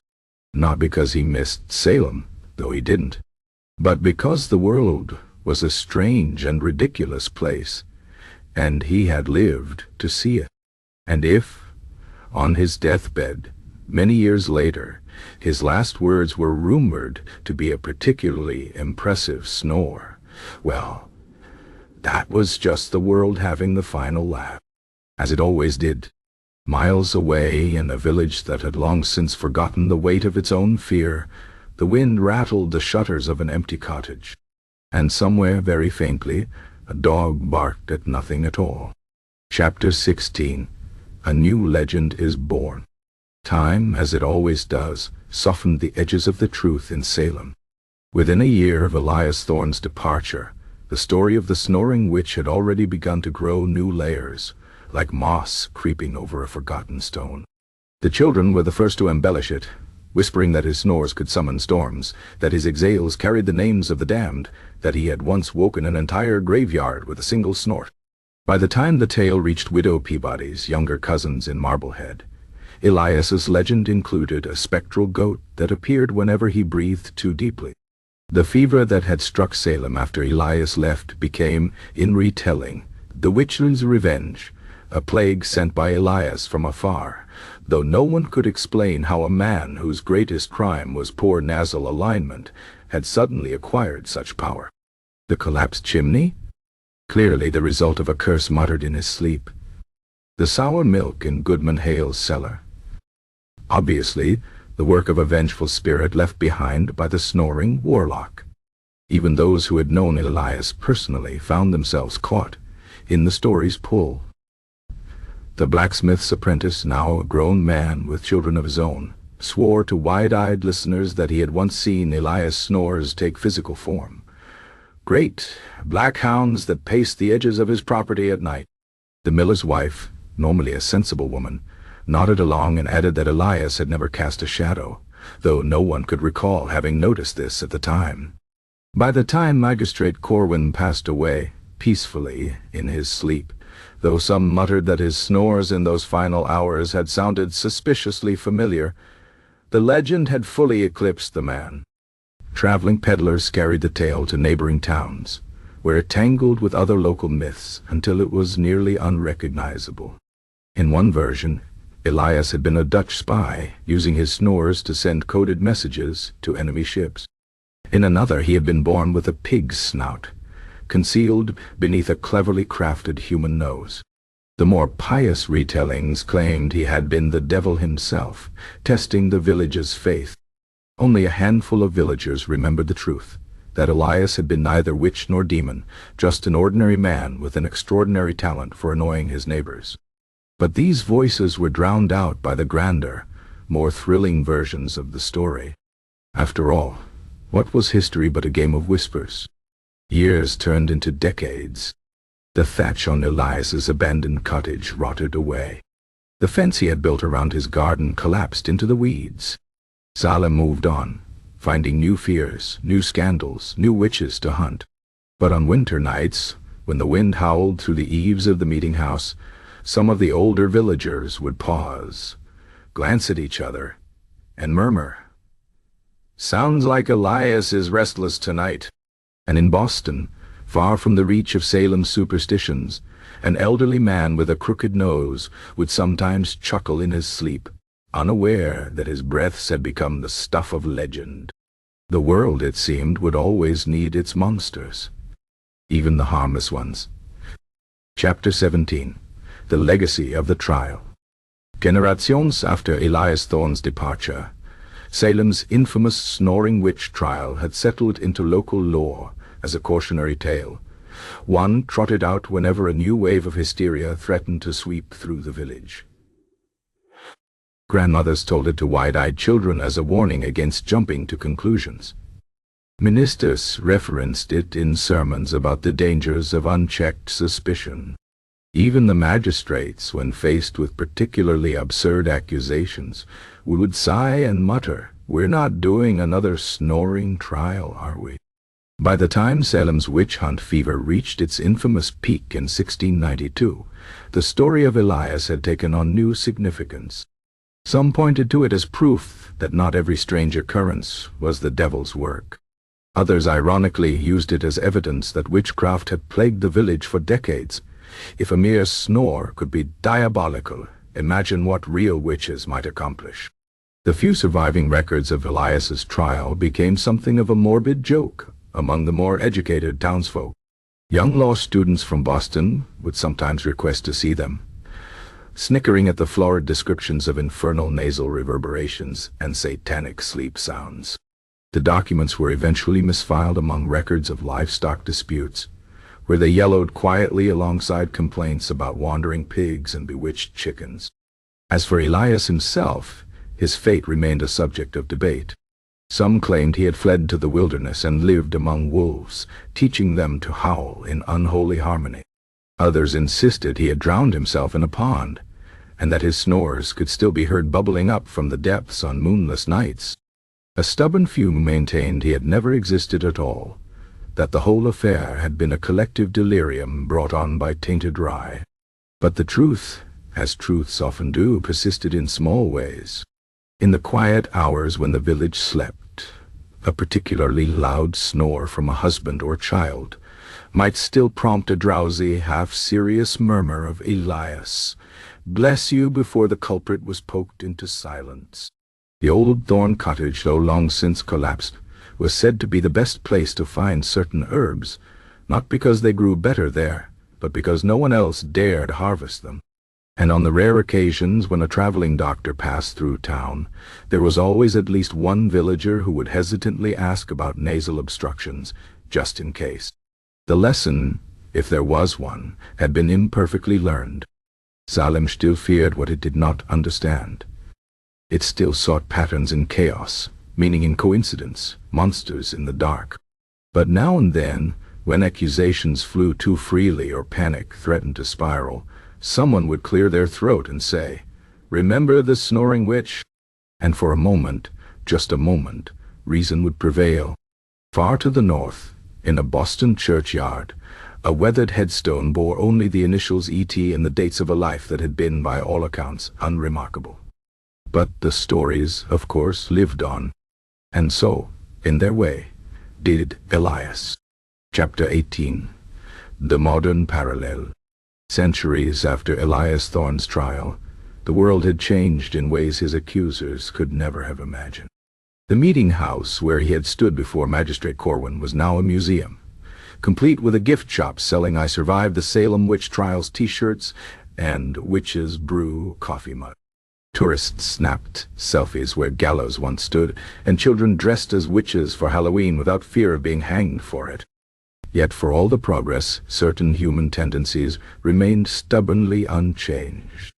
Not because he missed Salem, though he didn't, but because the world was a strange and ridiculous place, and he had lived to see it. And if, on his deathbed, Many years later, his last words were rumored to be a particularly impressive snore. Well, that was just the world having the final laugh, as it always did. Miles away, in a village that had long since forgotten the weight of its own fear, the wind rattled the shutters of an empty cottage, and somewhere very faintly a dog barked at nothing at all. Chapter 16. A new legend is born. Time, as it always does, softened the edges of the truth in Salem. Within a year of Elias Thorne's departure, the story of the snoring witch had already begun to grow new layers, like moss creeping over a forgotten stone. The children were the first to embellish it, whispering that his snores could summon storms, that his exhales carried the names of the damned, that he had once woken an entire graveyard with a single snort. By the time the tale reached Widow Peabody's younger cousins in Marblehead, Elias's legend included a spectral goat that appeared whenever he breathed too deeply. The fever that had struck Salem after Elias left became, in retelling, the witch's revenge, a plague sent by Elias from afar, though no one could explain how a man whose greatest crime was poor nasal alignment had suddenly acquired such power. The collapsed chimney? Clearly the result of a curse muttered in his sleep. The sour milk in Goodman Hale's cellar? Obviously, the work of a vengeful spirit left behind by the snoring warlock. Even those who had known Elias personally found themselves caught in the story's pull. The blacksmith's apprentice, now a grown man with children of his own, swore to wide-eyed listeners that he had once seen Elias' snores take physical form. Great black hounds that paced the edges of his property at night. The miller's wife, normally a sensible woman, nodded along and added that Elias had never cast a shadow, though no one could recall having noticed this at the time. By the time Magistrate Corwin passed away, peacefully in his sleep, though some muttered that his snores in those final hours had sounded suspiciously familiar, the legend had fully eclipsed the man. Traveling peddlers carried the tale to neighboring towns, where it tangled with other local myths until it was nearly unrecognizable. In one version, Elias had been a Dutch spy, using his snores to send coded messages to enemy ships. In another, he had been born with a pig's snout, concealed beneath a cleverly crafted human nose. The more pious retellings claimed he had been the devil himself, testing the village's faith. Only a handful of villagers remembered the truth, that Elias had been neither witch nor demon, just an ordinary man with an extraordinary talent for annoying his neighbors. But these voices were drowned out by the grander, more thrilling versions of the story. After all, what was history but a game of whispers? Years turned into decades. The thatch on Elias's abandoned cottage rotted away. The fence he had built around his garden collapsed into the weeds. Salem moved on, finding new fears, new scandals, new witches to hunt. But on winter nights, when the wind howled through the eaves of the meeting house, some of the older villagers would pause, glance at each other, and murmur, "Sounds like Elias is restless tonight." And in Boston, far from the reach of Salem's superstitions, an elderly man with a crooked nose would sometimes chuckle in his sleep, unaware that his breaths had become the stuff of legend. The world, it seemed, would always need its monsters, even the harmless ones. Chapter 17. The Legacy of the Trial. Generations after Elias Thorne's departure, Salem's infamous snoring witch trial had settled into local lore as a cautionary tale, one trotted out whenever a new wave of hysteria threatened to sweep through the village. Grandmothers told it to wide-eyed children as a warning against jumping to conclusions. Ministers referenced it in sermons about the dangers of unchecked suspicion. Even the magistrates, when faced with particularly absurd accusations, would sigh and mutter, "We're not doing another snoring trial, are we?" By the time Salem's witch hunt fever reached its infamous peak in 1692, the story of Elias had taken on new significance. Some pointed to it as proof that not every strange occurrence was the devil's work. Others ironically used it as evidence that witchcraft had plagued the village for decades. If a mere snore could be diabolical, imagine what real witches might accomplish. The few surviving records of Elias's trial became something of a morbid joke among the more educated townsfolk. Young law students from Boston would sometimes request to see them, snickering at the florid descriptions of infernal nasal reverberations and satanic sleep sounds. The documents were eventually misfiled among records of livestock disputes, where they yellowed quietly alongside complaints about wandering pigs and bewitched chickens. As for Elias himself, his fate remained a subject of debate. Some claimed he had fled to the wilderness and lived among wolves, teaching them to howl in unholy harmony. Others insisted he had drowned himself in a pond, and that his snores could still be heard bubbling up from the depths on moonless nights. A stubborn few maintained he had never existed at all, that the whole affair had been a collective delirium brought on by tainted rye. But the truth, as truths often do, persisted in small ways. In the quiet hours when the village slept, a particularly loud snore from a husband or child might still prompt a drowsy, half-serious murmur of Elias, "Bless you," before the culprit was poked into silence. The old thorn cottage, though long since collapsed, was said to be the best place to find certain herbs, not because they grew better there, but because no one else dared harvest them. And on the rare occasions when a traveling doctor passed through town, there was always at least one villager who would hesitantly ask about nasal obstructions, just in case. The lesson, if there was one, had been imperfectly learned. Salem still feared what it did not understand. It still sought patterns in chaos, meaning in coincidence, monsters in the dark. But now and then, when accusations flew too freely or panic threatened to spiral, someone would clear their throat and say, "Remember the snoring witch?" And for a moment, just a moment, reason would prevail. Far to the north, in a Boston churchyard, a weathered headstone bore only the initials E.T. and the dates of a life that had been, by all accounts, unremarkable. But the stories, of course, lived on. And so, in their way, did Elias. Chapter 18. The Modern Parallel. Centuries after Elias Thorne's trial, the world had changed in ways his accusers could never have imagined. The meeting house where he had stood before Magistrate Corwin was now a museum, complete with a gift shop selling "I Survived the Salem Witch Trials" t-shirts and "Witches Brew" coffee mug. Tourists snapped selfies where gallows once stood, and children dressed as witches for Halloween without fear of being hanged for it. Yet for all the progress, certain human tendencies remained stubbornly unchanged.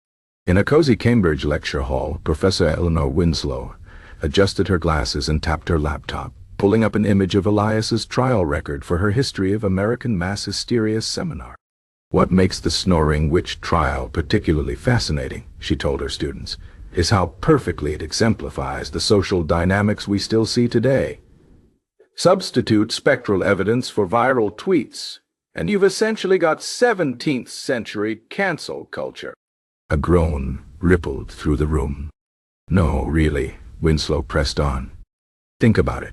In a cozy Cambridge lecture hall, Professor Eleanor Winslow adjusted her glasses and tapped her laptop, pulling up an image of Elias's trial record for her History of American Mass Hysteria seminar. "What makes the Snoring witch trial particularly fascinating," she told her students, "is how perfectly it exemplifies the social dynamics we still see today. Substitute spectral evidence for viral tweets, and you've essentially got 17th century cancel culture." A groan rippled through the room. "No, really," Winslow pressed on. "Think about it.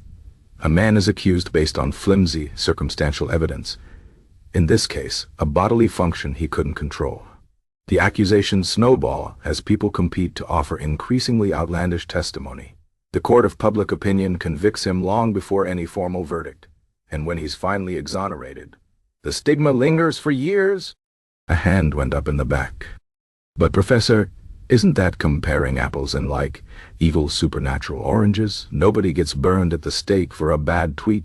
A man is accused based on flimsy, circumstantial evidence. In this case, a bodily function he couldn't control. The accusations snowball as people compete to offer increasingly outlandish testimony. The court of public opinion convicts him long before any formal verdict, and when he's finally exonerated, the stigma lingers for years." A hand went up in the back. "But Professor, isn't that comparing apples and like evil supernatural oranges? Nobody gets burned at the stake for a bad tweet."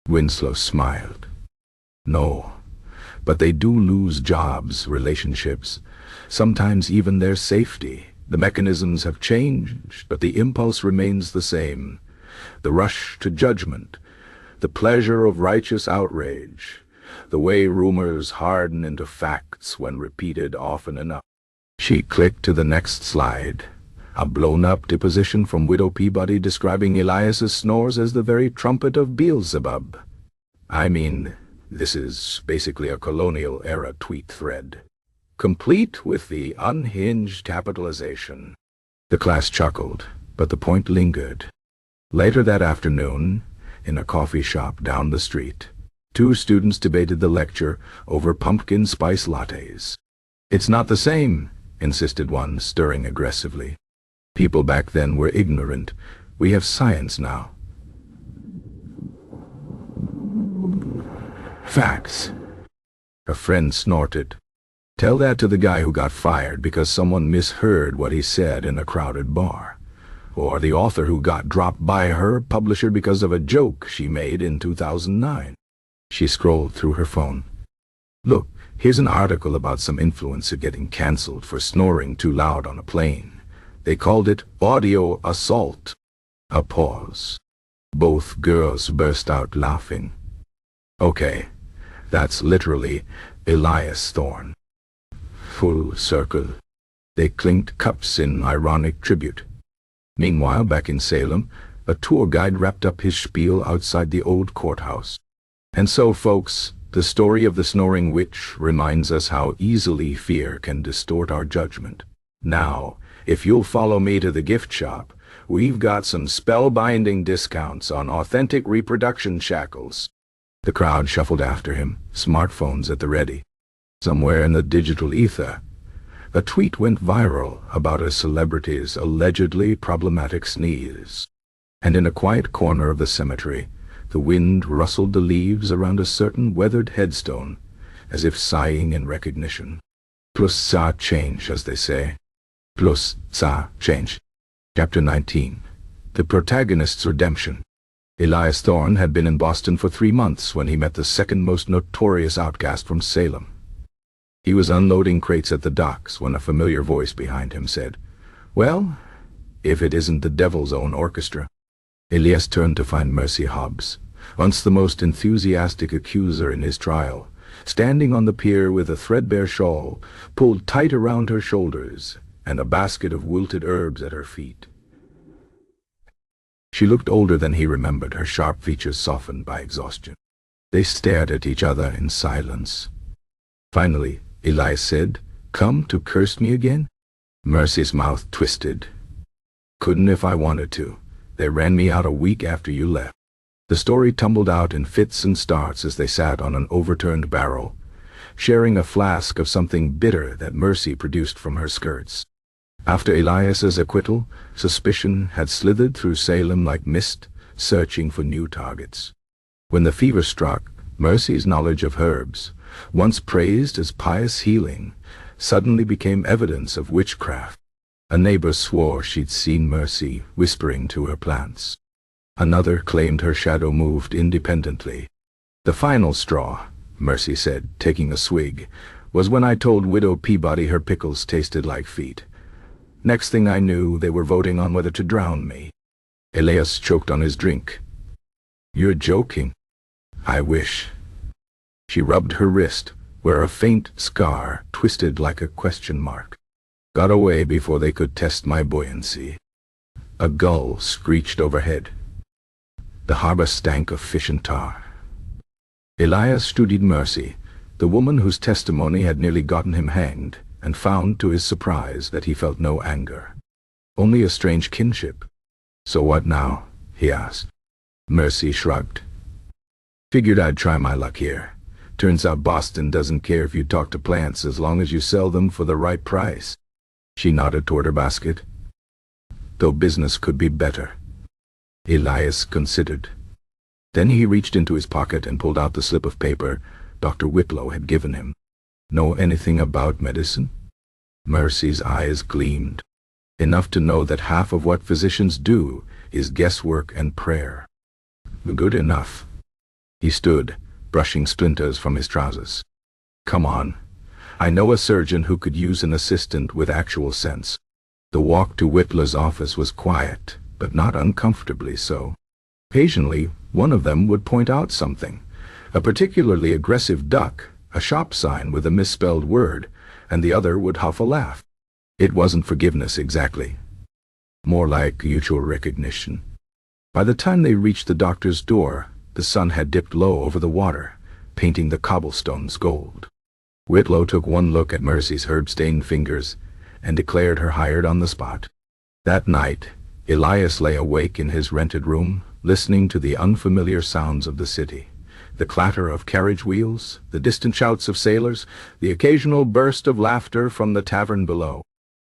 Winslow smiled. "No, but they do lose jobs, relationships, sometimes even their safety. The mechanisms have changed, but the impulse remains the same. The rush to judgment, the pleasure of righteous outrage, the way rumors harden into facts when repeated often enough." She clicked to the next slide. A blown-up deposition from Widow Peabody describing Elias's snores as the very trumpet of Beelzebub. I mean, this is basically a colonial-era tweet thread, complete with the unhinged capitalization. The class chuckled, but the point lingered. Later that afternoon, in a coffee shop down the street, two students debated the lecture over pumpkin spice lattes. "It's not the same," insisted one, stirring aggressively. People back then were ignorant. We have science now. Facts. A friend snorted. Tell that to the guy who got fired because someone misheard what he said in a crowded bar. Or the author who got dropped by her publisher because of a joke she made in 2009. She scrolled through her phone. Look, here's an article about some influencer getting cancelled for snoring too loud on a plane. They called it audio assault. A pause. Both girls burst out laughing. Okay, that's literally Elias Thorne. Full circle. They clinked cups in ironic tribute. Meanwhile, back in Salem, a tour guide wrapped up his spiel outside the old courthouse. And so, folks, the story of the snoring witch reminds us how easily fear can distort our judgment. Now, if you'll follow me to the gift shop, we've got some spellbinding discounts on authentic reproduction shackles. The crowd shuffled after him, smartphones at the ready. Somewhere in the digital ether, a tweet went viral about a celebrity's allegedly problematic sneeze. And in a quiet corner of the cemetery, the wind rustled the leaves around a certain weathered headstone, as if sighing in recognition. Plus ça change, as they say. Plus ça change. Chapter 19. The Protagonist's Redemption. Elias Thorne had been in Boston for 3 months when he met the second most notorious outcast from Salem. He was unloading crates at the docks when a familiar voice behind him said, "Well, if it isn't the devil's own orchestra." Elias turned to find Mercy Hobbs, once the most enthusiastic accuser in his trial, standing on the pier with a threadbare shawl pulled tight around her shoulders and a basket of wilted herbs at her feet. She looked older than he remembered, her sharp features softened by exhaustion. They stared at each other in silence. Finally, Elias said, "Come to curse me again?" Mercy's mouth twisted. "Couldn't if I wanted to. They ran me out a week after you left." The story tumbled out in fits and starts as they sat on an overturned barrel, sharing a flask of something bitter that Mercy produced from her skirts. After Elias's acquittal, suspicion had slithered through Salem like mist, searching for new targets. When the fever struck, Mercy's knowledge of herbs, once praised as pious healing, suddenly became evidence of witchcraft. A neighbor swore she'd seen Mercy whispering to her plants. Another claimed her shadow moved independently. "The final straw," Mercy said, taking a swig, "was when I told Widow Peabody her pickles tasted like feet. Next thing I knew, they were voting on whether to drown me." Elias choked on his drink. "You're joking." "I wish." She rubbed her wrist, where a faint scar twisted like a question mark. "Got away before they could test my buoyancy." A gull screeched overhead. The harbor stank of fish and tar. Elias studied Mercy, the woman whose testimony had nearly gotten him hanged, and found to his surprise that he felt no anger, only a strange kinship. "So what now?" he asked. Mercy shrugged. "Figured I'd try my luck here. Turns out Boston doesn't care if you talk to plants as long as you sell them for the right price." She nodded toward her basket. "Though business could be better." Elias considered. Then he reached into his pocket and pulled out the slip of paper Dr. Whitlow had given him. "Know anything about medicine?" Mercy's eyes gleamed. "Enough to know that half of what physicians do is guesswork and prayer." "Good enough." He stood, brushing splinters from his trousers. "Come on. I know a surgeon who could use an assistant with actual sense." The walk to Whitlow's office was quiet, but not uncomfortably so. Occasionally, one of them would point out something, a particularly aggressive duck, a shop sign with a misspelled word, and the other would huff a laugh. It wasn't forgiveness exactly. More like mutual recognition. By the time they reached the doctor's door, the sun had dipped low over the water, painting the cobblestones gold. Whitlow took one look at Mercy's herb-stained fingers and declared her hired on the spot. That night, Elias lay awake in his rented room, listening to the unfamiliar sounds of the city. The clatter of carriage wheels, the distant shouts of sailors, the occasional burst of laughter from the tavern below.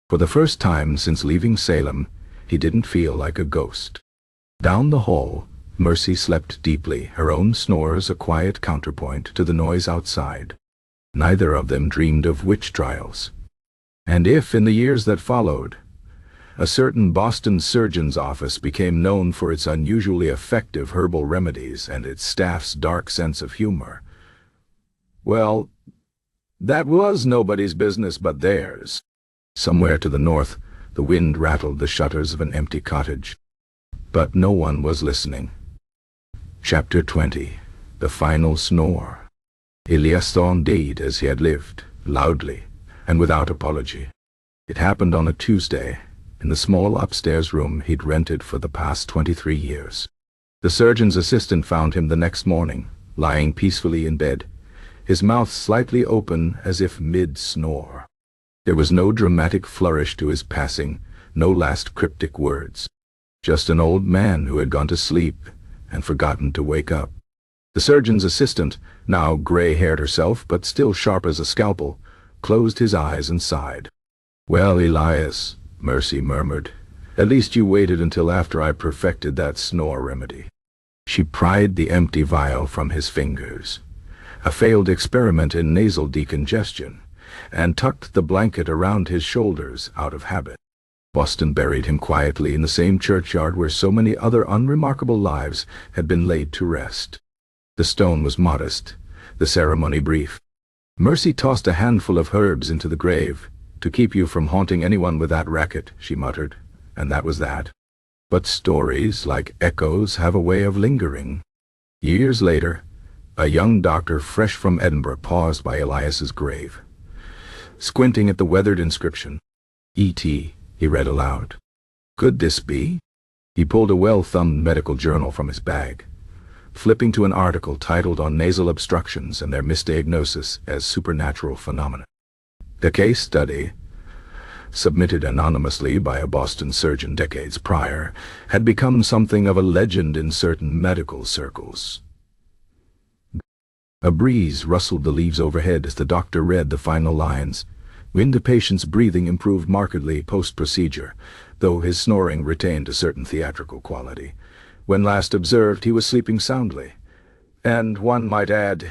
For the first time since leaving Salem, he didn't feel like a ghost. Down the hall, Mercy slept deeply, her own snores a quiet counterpoint to the noise outside. Neither of them dreamed of witch trials. And if, in the years that followed, a certain Boston surgeon's office became known for its unusually effective herbal remedies and its staff's dark sense of humor, well, that was nobody's business but theirs. Somewhere to the north, the wind rattled the shutters of an empty cottage. But no one was listening. Chapter 20. The Final Snore. Elias Thorne died as he had lived, loudly, and without apology. It happened on a Tuesday, in the small upstairs room he'd rented for the past 23 years. The surgeon's assistant found him the next morning, lying peacefully in bed, his mouth slightly open as if mid-snore. There was no dramatic flourish to his passing, no last cryptic words. Just an old man who had gone to sleep and forgotten to wake up. The surgeon's assistant, now gray-haired herself but still sharp as a scalpel, closed his eyes and sighed. "Well, Elias," Mercy murmured, "at least you waited until after I perfected that snore remedy." She pried the empty vial from his fingers, a failed experiment in nasal decongestion, and tucked the blanket around his shoulders out of habit. Boston buried him quietly in the same churchyard where so many other unremarkable lives had been laid to rest. The stone was modest, the ceremony brief. Mercy tossed a handful of herbs into the grave, "to keep you from haunting anyone with that racket," she muttered, and that was that. But stories, like echoes, have a way of lingering. Years later, a young doctor fresh from Edinburgh paused by Elias's grave. Squinting at the weathered inscription, "E.T.," he read aloud. Could this be? He pulled a well-thumbed medical journal from his bag, flipping to an article titled On Nasal Obstructions and Their Misdiagnosis as Supernatural Phenomena. The case study, submitted anonymously by a Boston surgeon decades prior, had become something of a legend in certain medical circles. A breeze rustled the leaves overhead as the doctor read the final lines. When the patient's breathing improved markedly post-procedure, though his snoring retained a certain theatrical quality. When last observed, he was sleeping soundly, and one might add,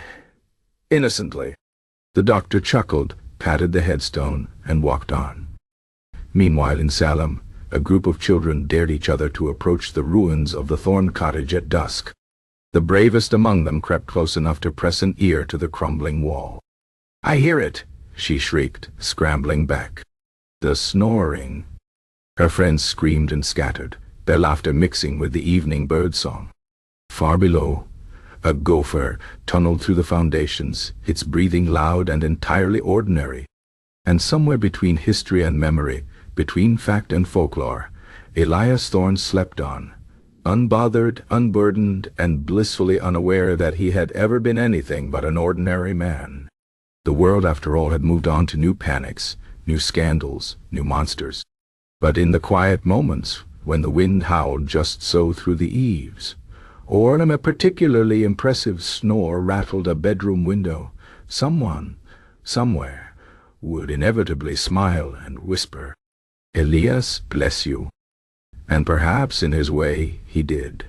innocently. The doctor chuckled, patted the headstone, and walked on. Meanwhile in Salem, a group of children dared each other to approach the ruins of the Thorne cottage at dusk. The bravest among them crept close enough to press an ear to the crumbling wall. "I hear it!" she shrieked, scrambling back. The snoring. Her friends screamed and scattered, their laughter mixing with the evening birdsong. Far below, a gopher tunneled through the foundations, its breathing loud and entirely ordinary. And somewhere between history and memory, between fact and folklore, Elias Thorne slept on, unbothered, unburdened, and blissfully unaware that he had ever been anything but an ordinary man. The world, after all, had moved on to new panics, new scandals, new monsters. But in the quiet moments, when the wind howled just so through the eaves, or when a particularly impressive snore rattled a bedroom window, someone, somewhere, would inevitably smile and whisper, "Elias, bless you." And perhaps in his way he did.